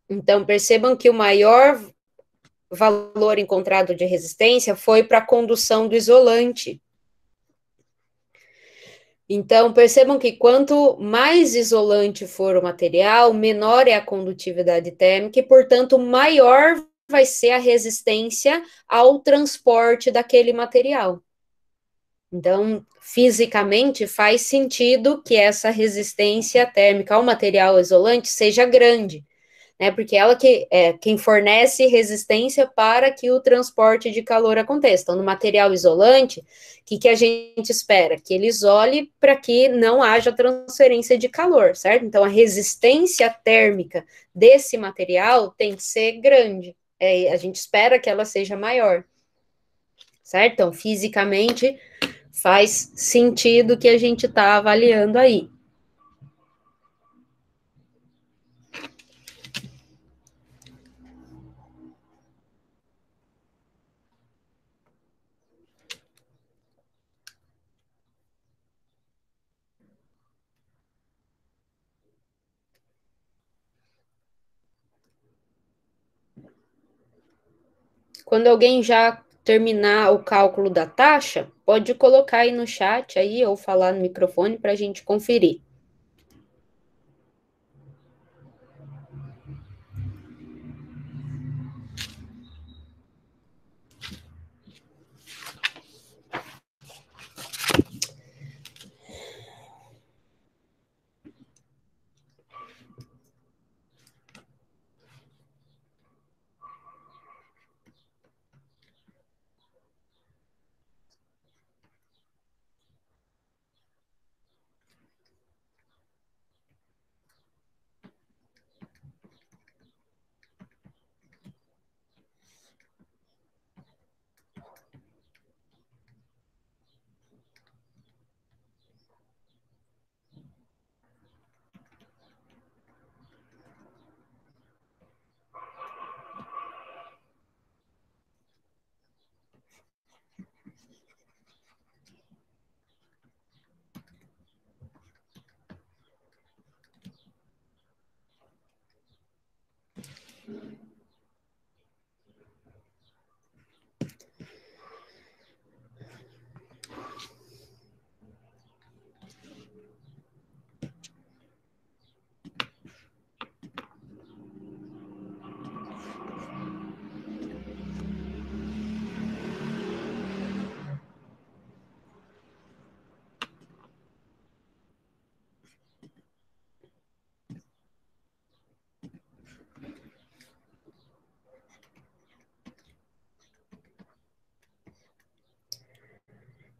Então, percebam que o maior valor encontrado de resistência foi para a condução do isolante. Então, percebam que quanto mais isolante for o material, menor é a condutividade térmica e, portanto, maior vai ser a resistência ao transporte daquele material. Então, fisicamente, faz sentido que essa resistência térmica ao material isolante seja grande, né? Porque ela que é quem fornece resistência para que o transporte de calor aconteça. Então, no material isolante, o que a gente espera? Que ele isole para que não haja transferência de calor, certo? Então, a resistência térmica desse material tem que ser grande. A gente espera que ela seja maior, certo? Então, fisicamente, faz sentido o que a gente está avaliando aí. Quando alguém já terminar o cálculo da taxa, pode colocar aí no chat aí ou falar no microfone para a gente conferir.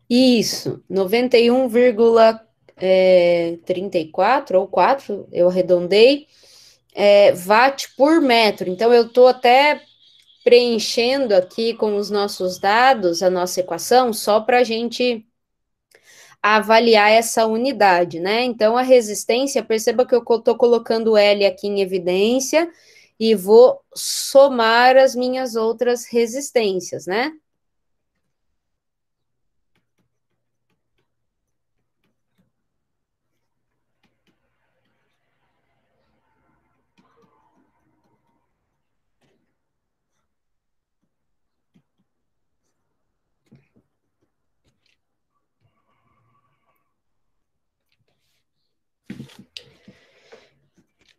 Isso, 91,34 ou 4, eu arredondei, watt por metro. Então, eu estou até preenchendo aqui com os nossos dados a nossa equação, só para a gente avaliar essa unidade, né? Então, a resistência, perceba que eu estou colocando L aqui em evidência e vou somar as minhas outras resistências, né?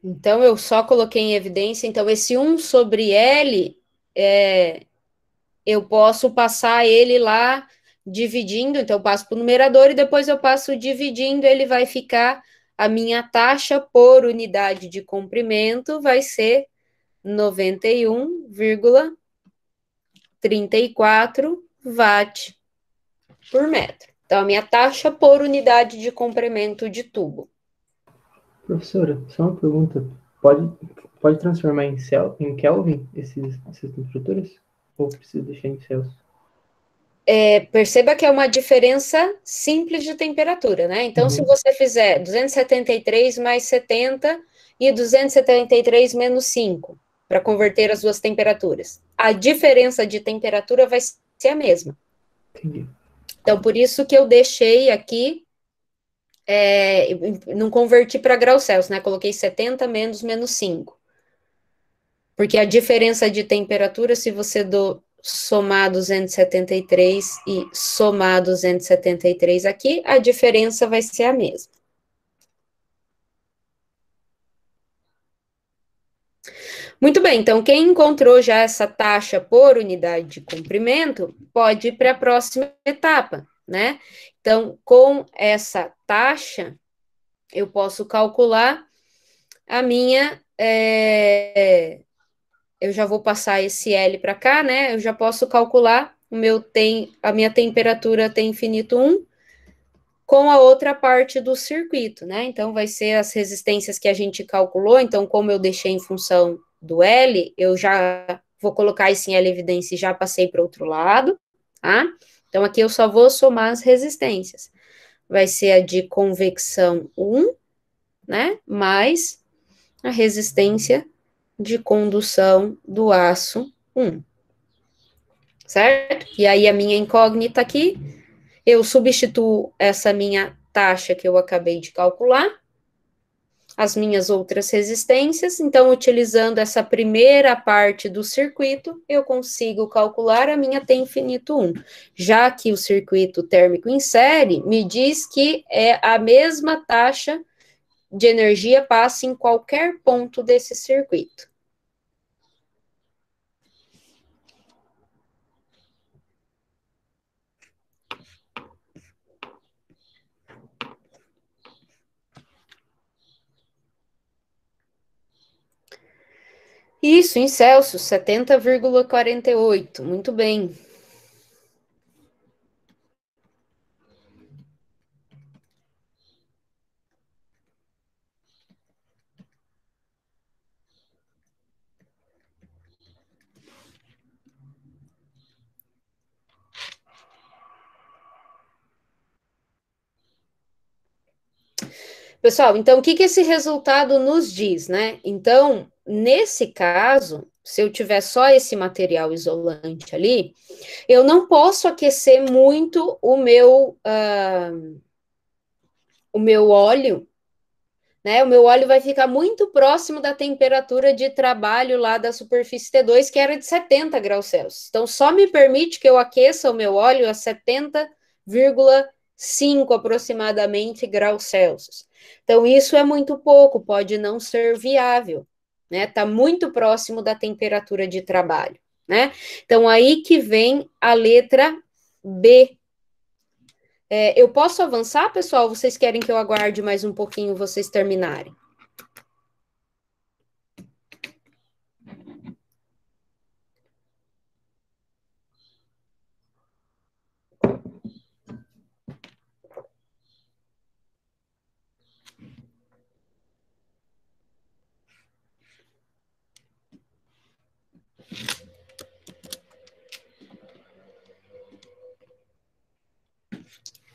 Então, eu só coloquei em evidência. Então, esse 1 sobre L, eu posso passar ele lá dividindo. Então, eu passo para o numerador e depois eu passo dividindo. Ele vai ficar, a minha taxa por unidade de comprimento vai ser 91,34 watt por metro. Então, a minha taxa por unidade de comprimento de tubo. Professora, só uma pergunta. Pode transformar em Kelvin essas temperaturas? Ou precisa deixar em Celsius? Perceba que é uma diferença simples de temperatura, né? Então, se você fizer 273 mais 70 e 273 menos 5, para converter as duas temperaturas, a diferença de temperatura vai ser a mesma. Entendi. Então, por isso que eu deixei aqui, não converti para graus Celsius, né? Coloquei 70 menos 5. Porque a diferença de temperatura, se você somar 273 e somar 273 aqui, a diferença vai ser a mesma. Muito bem, então quem encontrou já essa taxa por unidade de comprimento, pode ir para a próxima etapa, né? Então, com essa taxa, eu posso calcular a minha... eu já vou passar esse L para cá, né? Eu já posso calcular a minha temperatura T infinito 1 com a outra parte do circuito, né? Então, vai ser as resistências que a gente calculou. Então, como eu deixei em função do L, eu já vou colocar isso em L evidência e já passei para o outro lado, tá? Então, aqui eu só vou somar as resistências. Vai ser a de convecção 1, né? Mais a resistência de condução do aço 1. Certo? E aí, a minha incógnita aqui, eu substituo essa minha taxa que eu acabei de calcular, as minhas outras resistências. Então, utilizando essa primeira parte do circuito, eu consigo calcular a minha T infinito 1. Já que o circuito térmico em série me diz que é a mesma taxa de energia passa em qualquer ponto desse circuito. Isso, em Celsius, 70,48. Muito bem. Pessoal, então, o que esse resultado nos diz, né? Então, nesse caso, se eu tiver só esse material isolante ali, eu não posso aquecer muito o meu óleo, né? O meu óleo vai ficar muito próximo da temperatura de trabalho lá da superfície T2, que era de 70 graus Celsius. Então, só me permite que eu aqueça o meu óleo a 70,5 aproximadamente graus Celsius. Então, isso é muito pouco, pode não ser viável, né? Está muito próximo da temperatura de trabalho, né? Então, aí que vem a letra B. Eu posso avançar, pessoal? Vocês querem que eu aguarde mais um pouquinho vocês terminarem?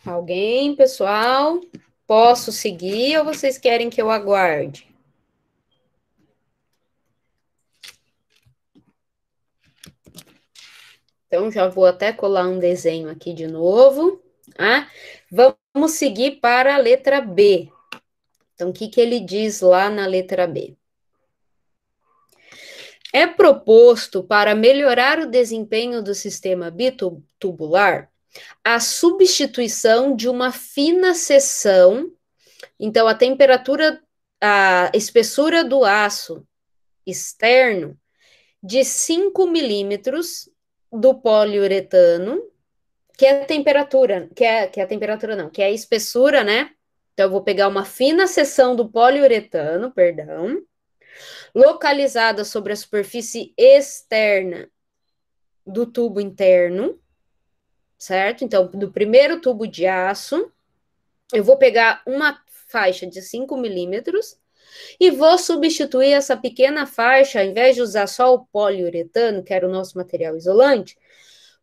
Alguém, pessoal? Posso seguir ou vocês querem que eu aguarde? Então, já vou até colar um desenho aqui de novo. Tá? Vamos seguir para a letra B. Então, o que ele diz lá na letra B? É proposto, para melhorar o desempenho do sistema bitubular, a substituição de uma fina seção. Então, a espessura do aço externo de 5 milímetros do poliuretano, que é a temperatura, que é a temperatura não, que é a espessura, né? Então, eu vou pegar uma fina seção do poliuretano, perdão, localizada sobre a superfície externa do tubo interno, certo? Então, do primeiro tubo de aço, eu vou pegar uma faixa de 5 milímetros e vou substituir essa pequena faixa, ao invés de usar só o poliuretano, que era o nosso material isolante,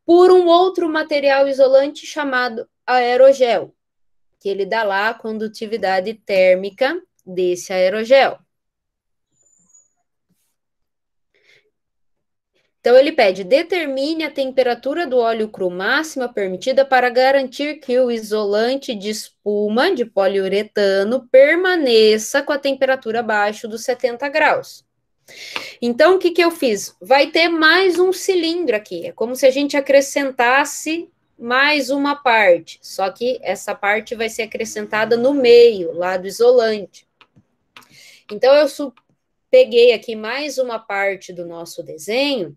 por um outro material isolante chamado aerogel, que ele dá lá a condutividade térmica desse aerogel. Então, ele pede, determine a temperatura do óleo cru máxima permitida para garantir que o isolante de espuma de poliuretano permaneça com a temperatura abaixo dos 70 graus. Então, o que eu fiz? Vai ter mais um cilindro aqui. É como se a gente acrescentasse mais uma parte. Só que essa parte vai ser acrescentada no meio, lá do isolante. Então, eu peguei aqui mais uma parte do nosso desenho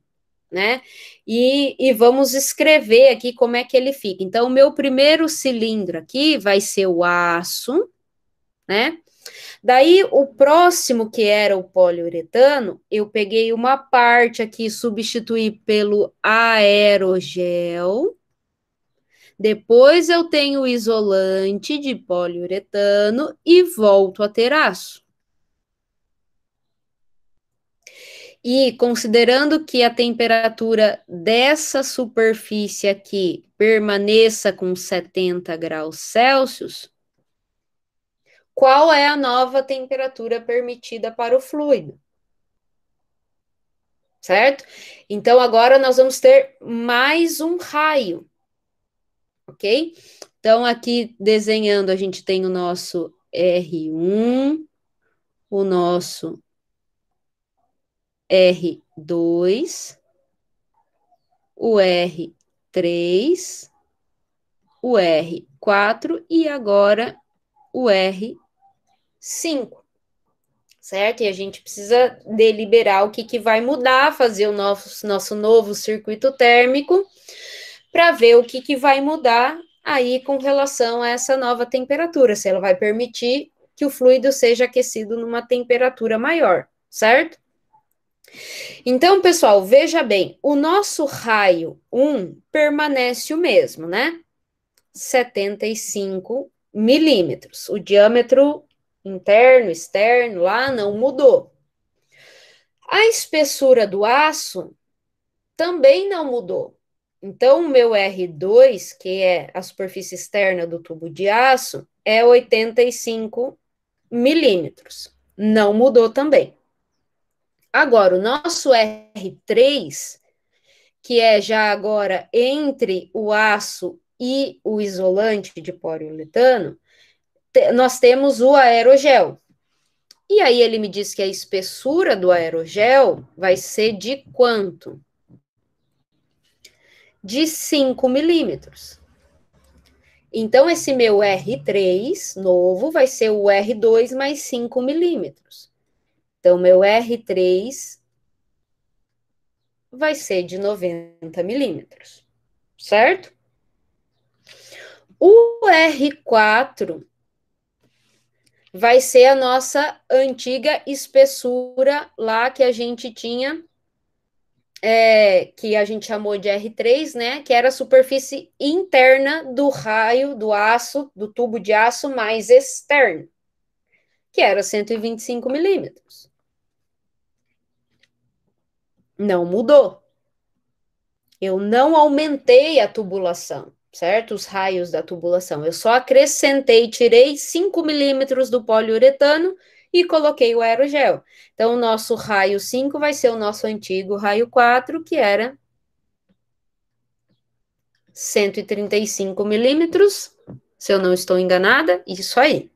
né? E vamos escrever aqui como é que ele fica. Então, o meu primeiro cilindro aqui vai ser o aço, né? Daí, o próximo, que era o poliuretano, eu peguei uma parte aqui, substituí pelo aerogel. Depois eu tenho o isolante de poliuretano e volto a ter aço. E considerando que a temperatura dessa superfície aqui permaneça com 70 graus Celsius, qual é a nova temperatura permitida para o fluido? Certo? Então, agora nós vamos ter mais um raio, ok? Então, aqui desenhando, a gente tem o nosso R1, o nosso R2, o R3, o R4 e agora o R5, certo? E a gente precisa deliberar o que vai mudar, fazer o nosso novo circuito térmico para ver o que vai mudar aí com relação a essa nova temperatura, se ela vai permitir que o fluido seja aquecido numa temperatura maior, certo? Então, pessoal, veja bem, o nosso raio 1 permanece o mesmo, né? 75 milímetros. O diâmetro interno, externo, lá não mudou. A espessura do aço também não mudou. Então, o meu R2, que é a superfície externa do tubo de aço, é 85 milímetros. Não mudou também. Agora, o nosso R3, que é já agora entre o aço e o isolante de poliuretano, nós temos o aerogel. E aí ele me diz que a espessura do aerogel vai ser de quanto? De 5 milímetros. Então, esse meu R3 novo vai ser o R2 mais 5 milímetros. Então, meu R3 vai ser de 90 milímetros, certo? O R4 vai ser a nossa antiga espessura lá que a gente tinha, que a gente chamou de R3, né? Que era a superfície interna do raio do aço, do tubo de aço mais externo, que era 125 milímetros. Não mudou. Eu não aumentei a tubulação, certo? Os raios da tubulação. Eu só acrescentei, tirei 5 milímetros do poliuretano e coloquei o aerogel. Então, o nosso raio 5 vai ser o nosso antigo raio 4, que era 135 milímetros, se eu não estou enganada, isso aí.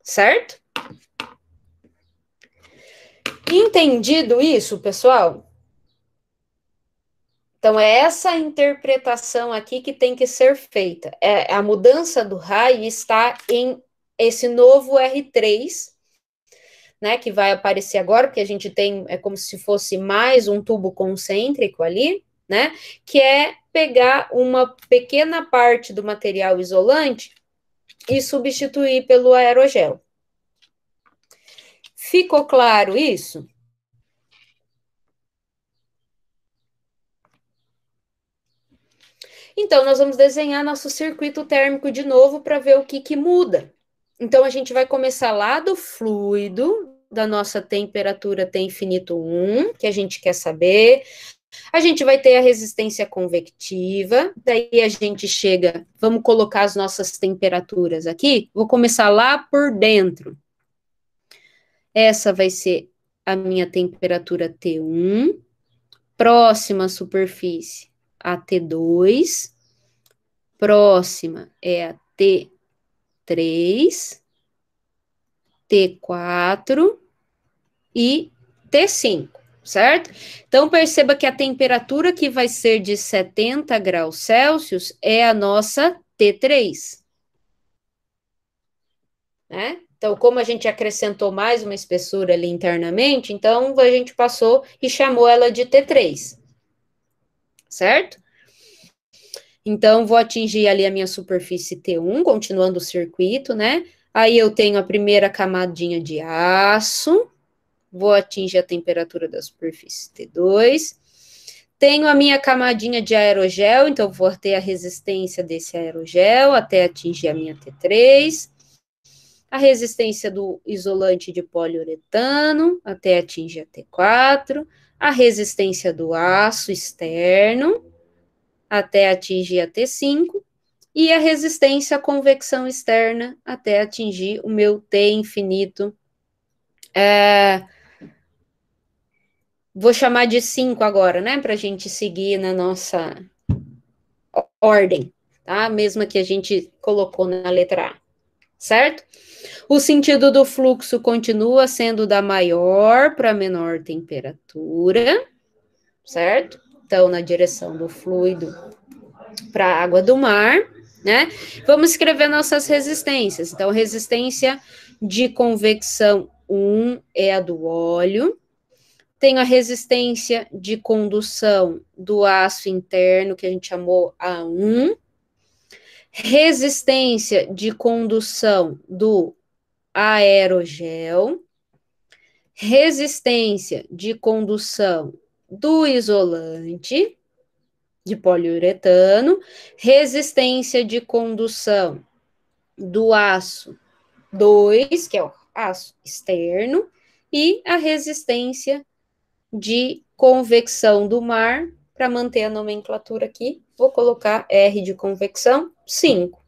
Certo? Entendido isso, pessoal? Então, é essa interpretação aqui que tem que ser feita. A mudança do raio está em esse novo R3, né, que vai aparecer agora, porque a gente tem, é como se fosse mais um tubo concêntrico ali, né, que é pegar uma pequena parte do material isolante e substituir pelo aerogel. Ficou claro isso? Então, nós vamos desenhar nosso circuito térmico de novo para ver o que muda. Então, a gente vai começar lá do fluido, da nossa temperatura T infinito 1, que a gente quer saber. A gente vai ter a resistência convectiva, daí a gente chega, vamos colocar as nossas temperaturas aqui, vou começar lá por dentro. Essa vai ser a minha temperatura T1, próxima superfície, a T2, próxima é a T3, T4 e T5, certo? Então, perceba que a temperatura que vai ser de 70 graus Celsius é a nossa T3, né? Então, como a gente acrescentou mais uma espessura ali internamente, então a gente passou e chamou ela de T3. certo? Então, vou atingir ali a minha superfície T1, continuando o circuito, né? Aí eu tenho a primeira camadinha de aço, vou atingir a temperatura da superfície T2. Tenho a minha camadinha de aerogel, então vou ter a resistência desse aerogel até atingir a minha T3. A resistência do isolante de poliuretano até atingir a T4. A resistência do aço externo até atingir a T5, e a resistência à convecção externa até atingir o meu T infinito. Vou chamar de 5 agora, né, para a gente seguir na nossa ordem, tá? Mesma que a gente colocou na letra A, certo? O sentido do fluxo continua sendo da maior para menor temperatura, certo? Então, na direção do fluido para a água do mar, né? Vamos escrever nossas resistências. Então, resistência de convecção 1 é a do óleo. Tenho a resistência de condução do aço interno, que a gente chamou A1. Resistência de condução do aerogel. Resistência de condução do isolante de poliuretano, resistência de condução do aço 2, que é o aço externo, e a resistência de convecção do mar, para manter a nomenclatura aqui, vou colocar R de convecção 5.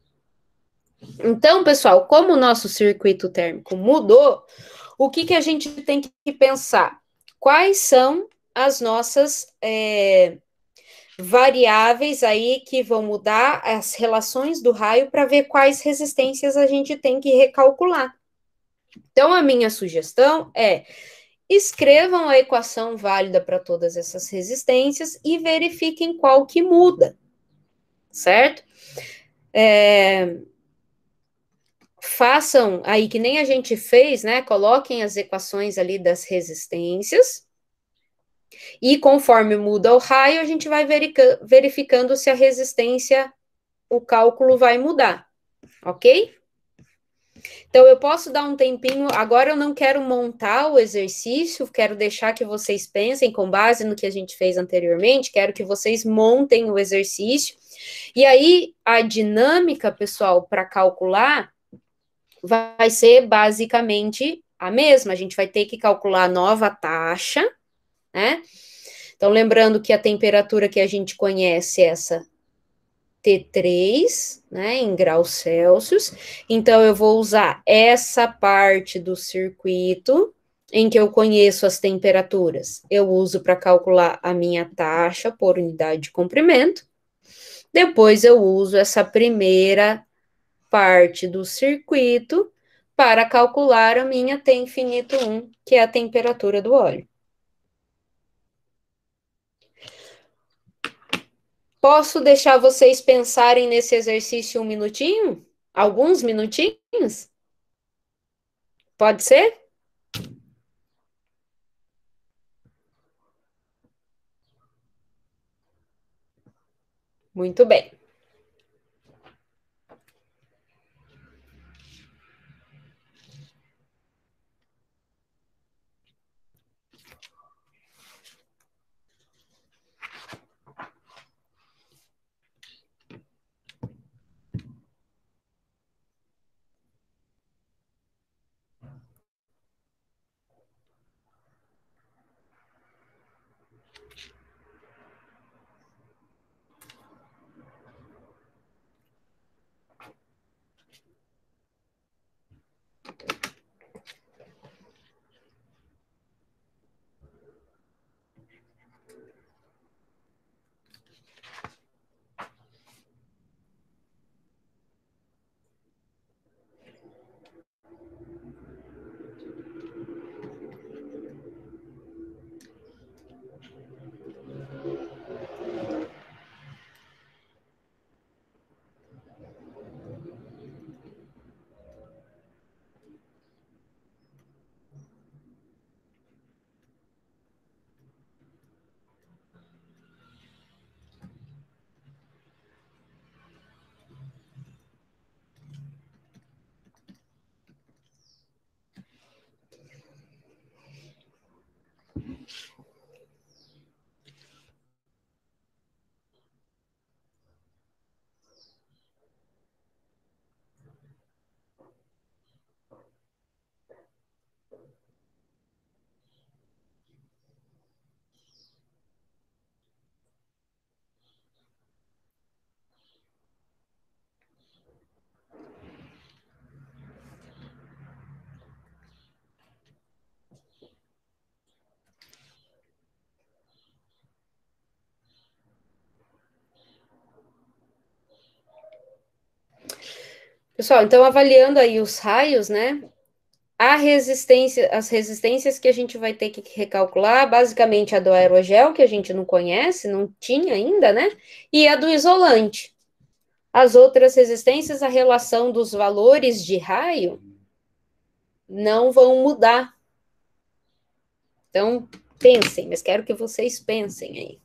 Então, pessoal, como o nosso circuito térmico mudou, o que a gente tem que pensar? Quais são as nossas variáveis aí que vão mudar as relações do raio para ver quais resistências a gente tem que recalcular. Então, a minha sugestão é: escrevam a equação válida para todas essas resistências e verifiquem qual que muda, certo? Façam aí que nem a gente fez, né? Coloquem as equações ali das resistências. E conforme muda o raio, a gente vai verificando se a resistência, o cálculo vai mudar, ok? Então, eu posso dar um tempinho. Agora, eu não quero montar o exercício, quero deixar que vocês pensem com base no que a gente fez anteriormente. Quero que vocês montem o exercício. E aí, a dinâmica, pessoal, para calcular vai ser basicamente a mesma. A gente vai ter que calcular a nova taxa, né? Então, lembrando que a temperatura que a gente conhece é essa T3, né, em graus Celsius. Então, eu vou usar essa parte do circuito em que eu conheço as temperaturas. Eu uso para calcular a minha taxa por unidade de comprimento. Depois, eu uso essa primeira parte do circuito para calcular a minha T infinito 1, que é a temperatura do óleo. Posso deixar vocês pensarem nesse exercício um minutinho? Alguns minutinhos? Pode ser? Muito bem. Pessoal, então avaliando aí os raios, né? As resistências que a gente vai ter que recalcular, basicamente a do aerogel, que a gente não conhece, não tinha ainda, né? E a do isolante. As outras resistências, a relação dos valores de raio não vão mudar. Então, pensem, mas quero que vocês pensem aí.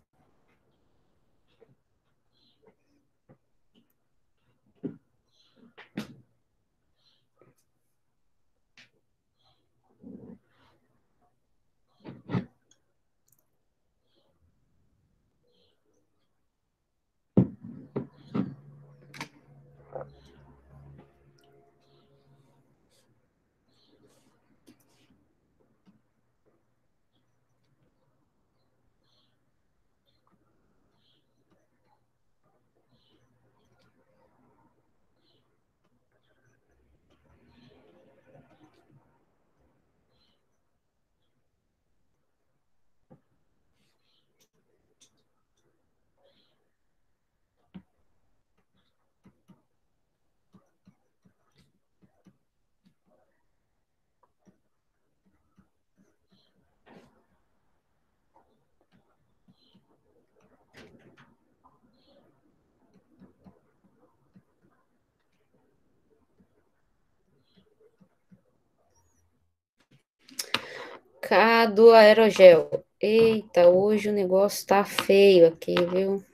K do aerogel. Eita, hoje o negócio tá feio aqui, viu?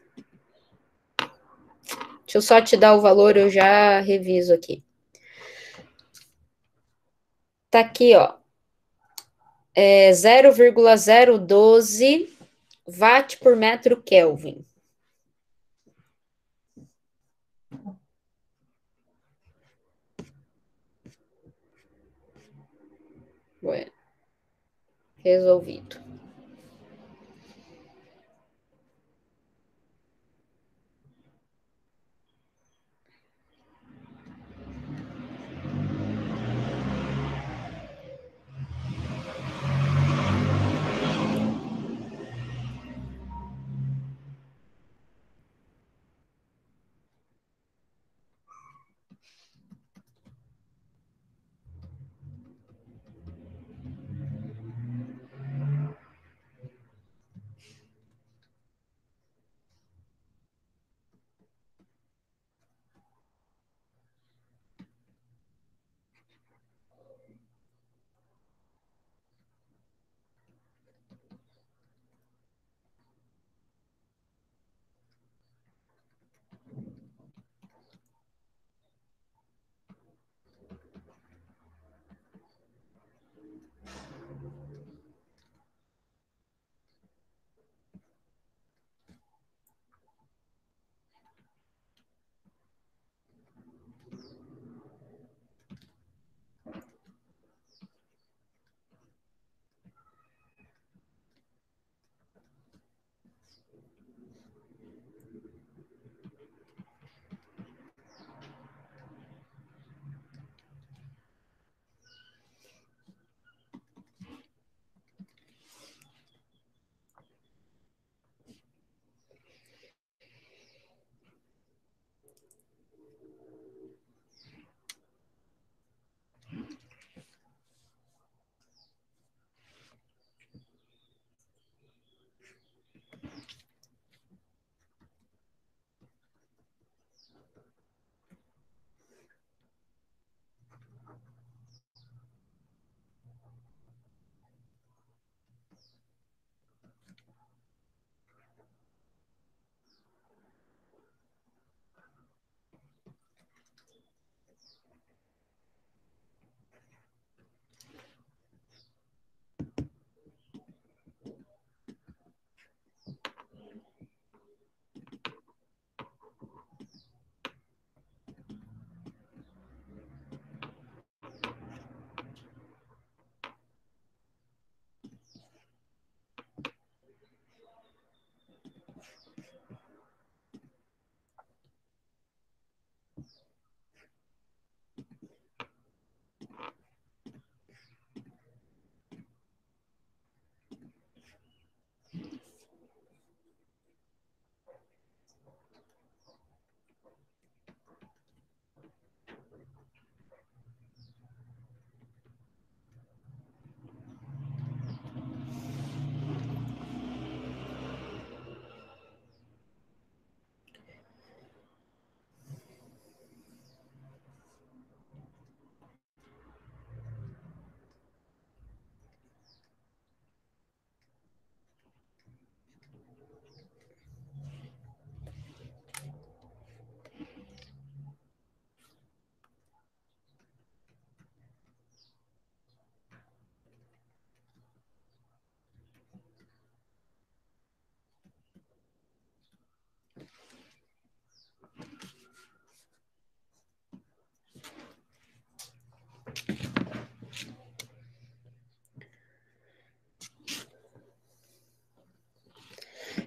Deixa eu só te dar o valor, eu já reviso aqui. Tá aqui, ó. 0,012 watt por metro Kelvin. Bueno, resolvido.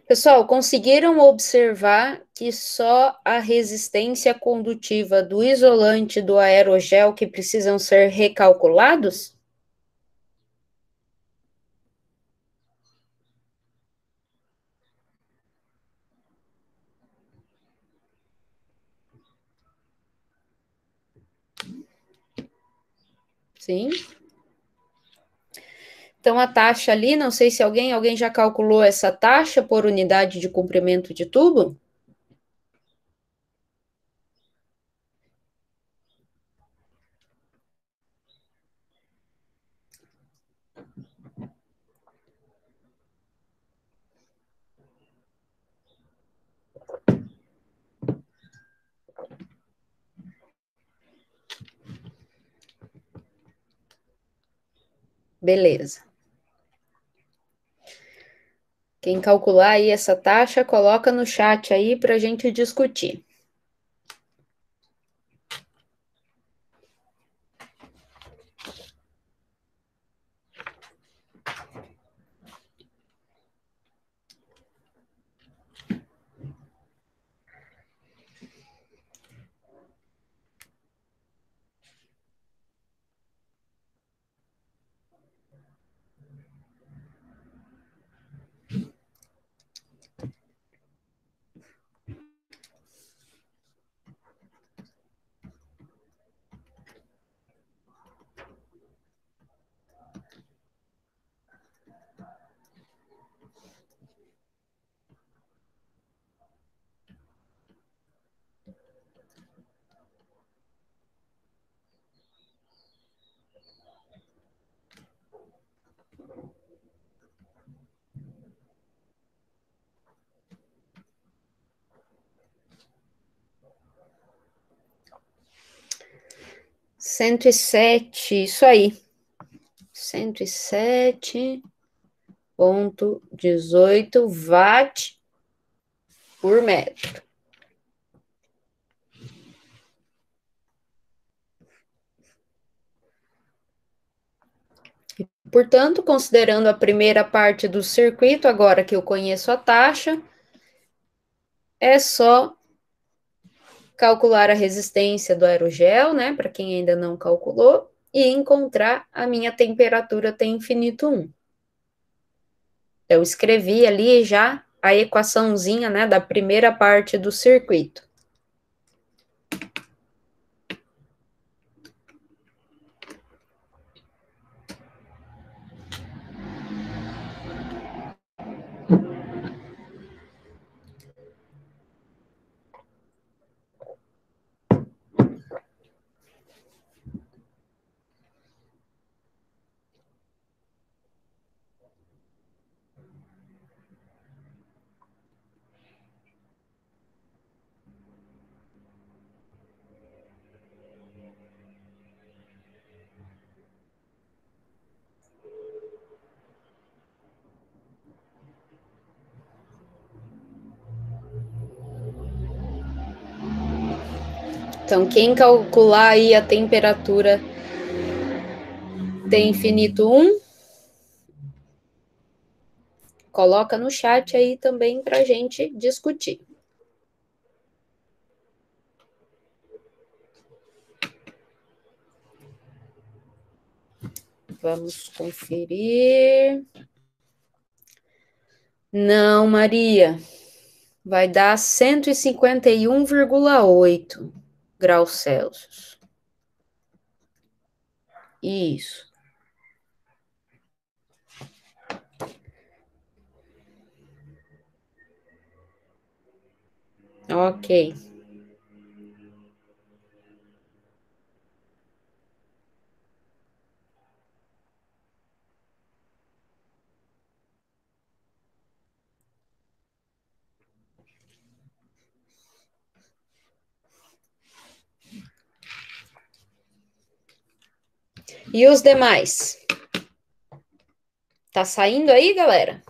Pessoal, conseguiram observar que só a resistência condutiva do isolante do aerogel que precisam ser recalculados? Sim. Então, a taxa ali, não sei se alguém já calculou essa taxa por unidade de comprimento de tubo? Beleza. Quem calcular aí essa taxa, coloca no chat aí para a gente discutir. Cento e sete, isso aí. 107,18 watt por metro. Portanto, considerando a primeira parte do circuito, agora que eu conheço a taxa, é só calcular a resistência do aerogel, né, para quem ainda não calculou, e encontrar a minha temperatura T infinito 1. Eu escrevi ali já a equaçãozinha, né, da primeira parte do circuito. Então, quem calcular aí a temperatura T infinito 1, coloca no chat aí também para a gente discutir. Vamos conferir. Não, Maria. Vai dar 151,8 graus Celsius. Isso. Ok. E os demais? Tá saindo aí, galera?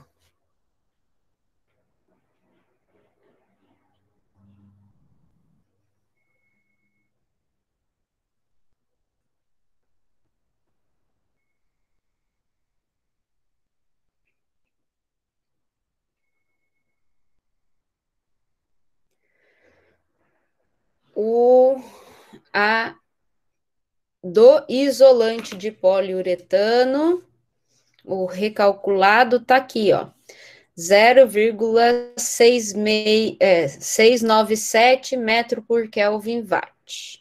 do isolante de poliuretano, o recalculado tá aqui, ó, 0,697 metro por Kelvin watt.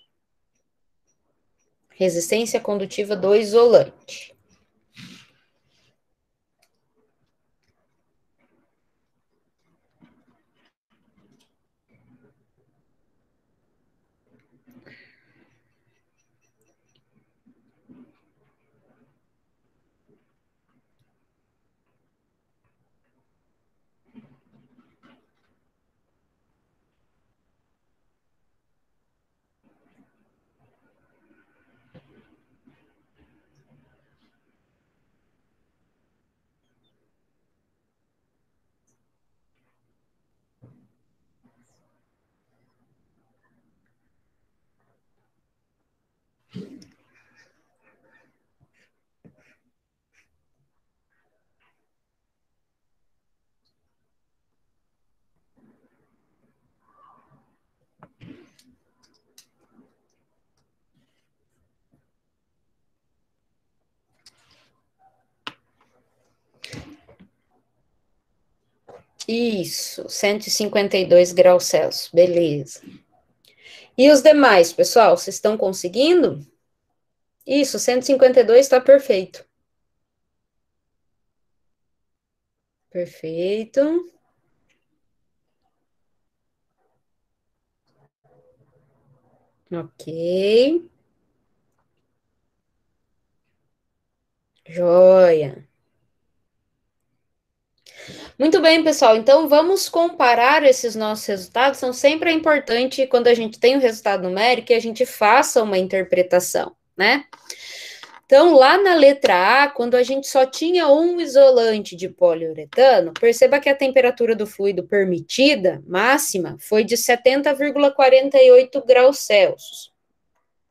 Resistência condutiva do isolante. Isso, 152 graus Celsius, beleza. E os demais, pessoal, vocês estão conseguindo? Isso, 152 está perfeito. Perfeito. Ok. Joia. Muito bem, pessoal. Então, vamos comparar esses nossos resultados. Então, sempre é importante, quando a gente tem o resultado numérico, que a gente faça uma interpretação, né? Então, lá na letra A, quando a gente só tinha um isolante de poliuretano, perceba que a temperatura do fluido permitida, máxima, foi de 70,48 graus Celsius.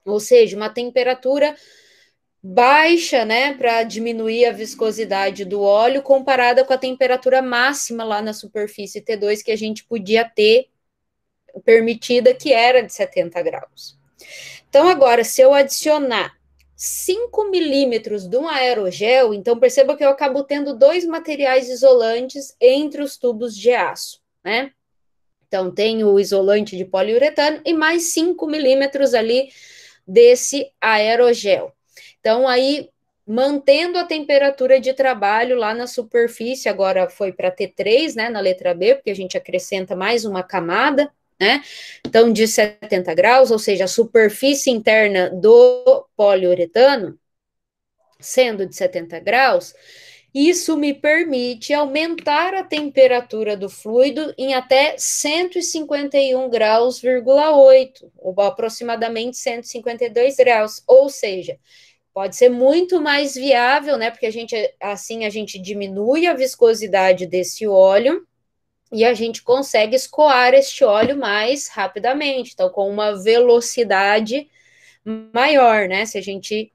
Ou seja, uma temperatura baixa, né, para diminuir a viscosidade do óleo, comparada com a temperatura máxima lá na superfície T2 que a gente podia ter permitida, que era de 70 graus. Então, agora, se eu adicionar 5 milímetros de um aerogel, então perceba que eu acabo tendo dois materiais isolantes entre os tubos de aço, né? Então, tem o isolante de poliuretano e mais 5 milímetros ali desse aerogel. Então, aí, mantendo a temperatura de trabalho lá na superfície, agora foi para T3, né, na letra B, porque a gente acrescenta mais uma camada, né? Então, de 70 graus, ou seja, a superfície interna do poliuretano, sendo de 70 graus, isso me permite aumentar a temperatura do fluido em até 151 graus,8, ou aproximadamente 152 graus, ou seja, pode ser muito mais viável, né? Porque assim a gente diminui a viscosidade desse óleo e a gente consegue escoar este óleo mais rapidamente, então com uma velocidade maior, né? Se a gente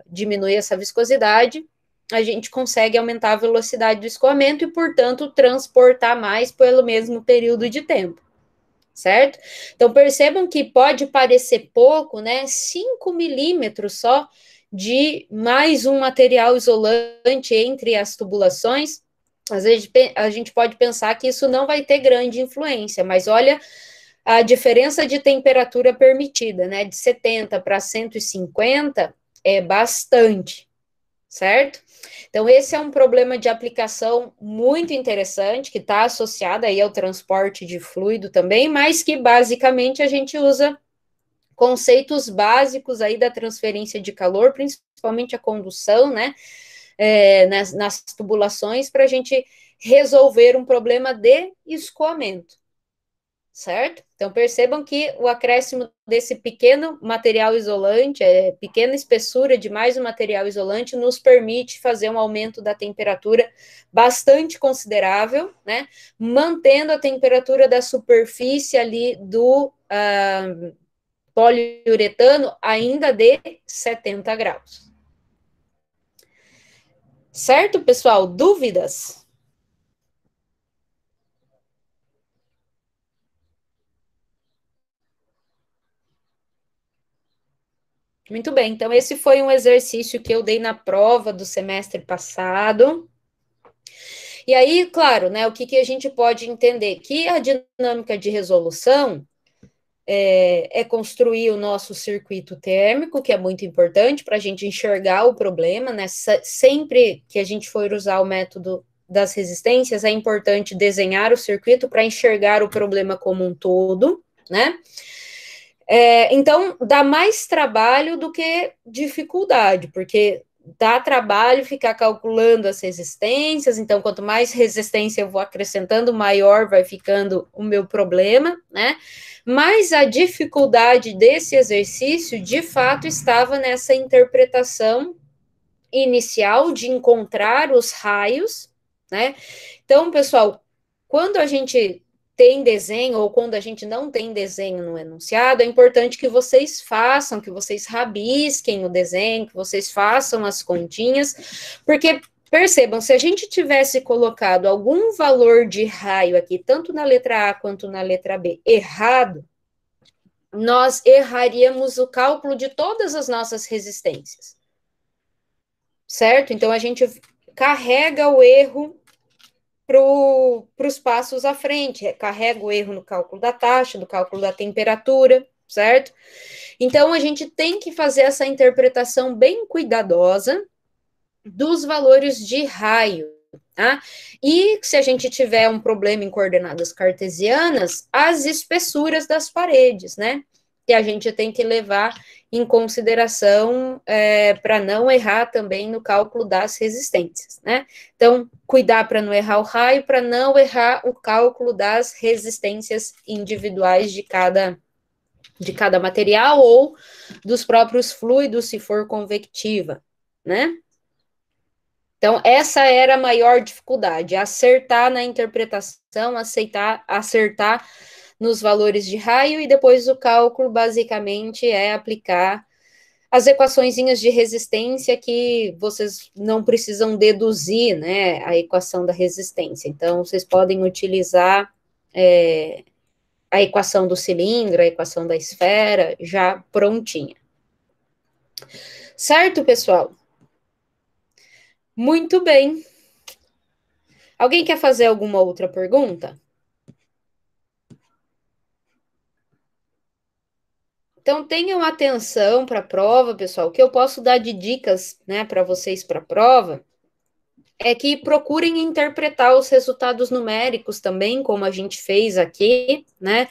diminuir essa viscosidade, a gente consegue aumentar a velocidade do escoamento e, portanto, transportar mais pelo mesmo período de tempo, certo? Então, percebam que pode parecer pouco, né? 5 milímetros só de mais um material isolante entre as tubulações. Às vezes a gente pode pensar que isso não vai ter grande influência, mas olha a diferença de temperatura permitida, né? De 70 para 150 é bastante, certo? Então, esse é um problema de aplicação muito interessante, que está associado aí ao transporte de fluido também, mas que basicamente a gente usa conceitos básicos aí da transferência de calor, principalmente a condução, né? Nas tubulações, para a gente resolver um problema de escoamento, certo? Então, percebam que o acréscimo desse pequeno material isolante, pequena espessura de mais um material isolante, nos permite fazer um aumento da temperatura bastante considerável, né? Mantendo a temperatura da superfície ali do poliuretano ainda de 70 graus. Certo, pessoal? Dúvidas? Muito bem, então esse foi um exercício que eu dei na prova do semestre passado. E aí, claro, né, o que, que a gente pode entender? Que a dinâmica de resolução é construir o nosso circuito térmico, que é muito importante para a gente enxergar o problema, né? Sempre que a gente for usar o método das resistências, é importante desenhar o circuito para enxergar o problema como um todo, né? Então, dá mais trabalho do que dificuldade, porque dá trabalho ficar calculando as resistências, então, quanto mais resistência eu vou acrescentando, maior vai ficando o meu problema, né? Mas a dificuldade desse exercício, de fato, estava nessa interpretação inicial de encontrar os raios, né? Então, pessoal, quando a gente tem desenho ou quando a gente não tem desenho no enunciado, é importante que vocês façam, que vocês rabisquem o desenho, que vocês façam as continhas, porque percebam, se a gente tivesse colocado algum valor de raio aqui, tanto na letra A quanto na letra B, errado, nós erraríamos o cálculo de todas as nossas resistências, certo? Então a gente carrega o erro para os passos à frente, carrega o erro no cálculo da taxa, do cálculo da temperatura, certo? Então, a gente tem que fazer essa interpretação bem cuidadosa dos valores de raio, tá? E se a gente tiver um problema em coordenadas cartesianas, as espessuras das paredes, né? Que a gente tem que levar em consideração para não errar também no cálculo das resistências, né? Então, cuidar para não errar o raio, para não errar o cálculo das resistências individuais de cada material ou dos próprios fluidos, se for convectiva, né? Então, essa era a maior dificuldade, acertar na interpretação, acertar nos valores de raio, e depois o cálculo, basicamente, é aplicar as equaçõezinhas de resistência que vocês não precisam deduzir, né, a equação da resistência. Então, vocês podem utilizar a equação do cilindro, a equação da esfera, já prontinha. Certo, pessoal? Muito bem. Alguém quer fazer alguma outra pergunta? Então, tenham atenção para a prova, pessoal. O que eu posso dar de dicas, né, para vocês para a prova é que procurem interpretar os resultados numéricos também, como a gente fez aqui, né?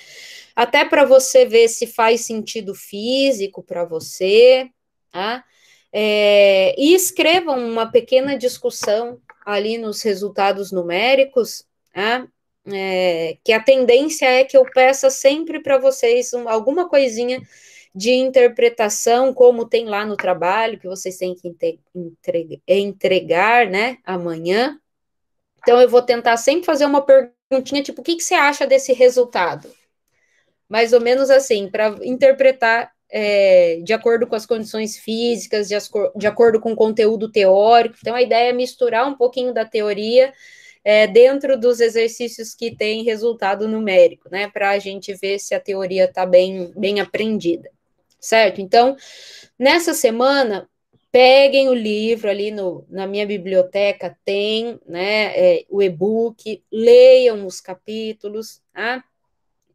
Até para você ver se faz sentido físico para você, tá? E escrevam uma pequena discussão ali nos resultados numéricos, tá? Que a tendência é que eu peça sempre para vocês alguma coisinha de interpretação, como tem lá no trabalho, que vocês têm que entregar, né, amanhã. Então, eu vou tentar sempre fazer uma perguntinha, tipo, o que você acha desse resultado? Mais ou menos assim, para interpretar de acordo com as condições físicas, de acordo com o conteúdo teórico. Então, a ideia é misturar um pouquinho da teoria dentro dos exercícios que tem resultado numérico, né? Para a gente ver se a teoria está bem aprendida, certo? Então, nessa semana, peguem o livro ali na minha biblioteca, tem, né, o e-book, leiam os capítulos, tá?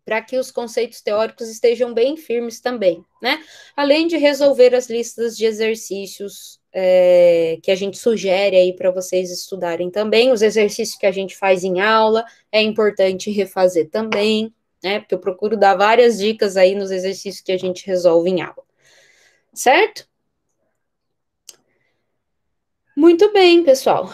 Para que os conceitos teóricos estejam bem firmes também, né? Além de resolver as listas de exercícios que a gente sugere aí para vocês estudarem também, os exercícios que a gente faz em aula, é importante refazer também, né? Porque eu procuro dar várias dicas aí nos exercícios que a gente resolve em aula, certo? Muito bem, pessoal.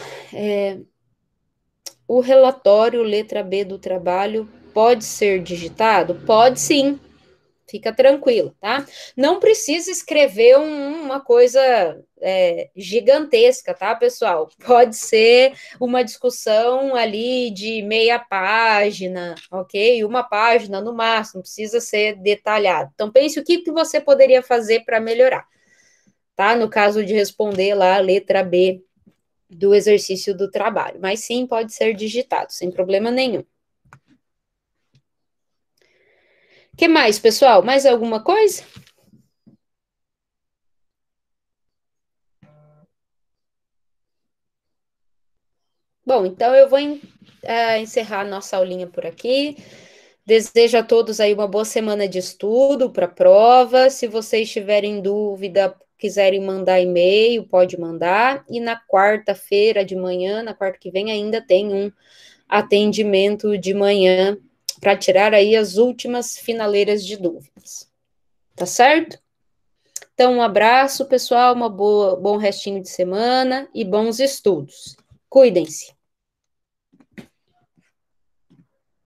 O relatório letra B do trabalho pode ser digitado? Pode sim. Fica tranquilo, tá? Não precisa escrever uma coisa gigantesca, tá, pessoal? Pode ser uma discussão ali de meia página, ok? Uma página no máximo, precisa ser detalhado. Então, pense o que você poderia fazer para melhorar, tá? No caso de responder lá a letra B do exercício do trabalho. Mas sim, pode ser digitado, sem problema nenhum. Que mais, pessoal? Mais alguma coisa? Bom, então eu vou encerrar nossa aulinha por aqui. Desejo a todos aí uma boa semana de estudo para a prova. Se vocês tiverem dúvida, quiserem mandar e-mail, pode mandar. E na quarta-feira de manhã, na quarta que vem, ainda tem um atendimento de manhã para tirar aí as últimas finaleiras de dúvidas. Tá certo? Então, um abraço, pessoal, bom restinho de semana e bons estudos. Cuidem-se.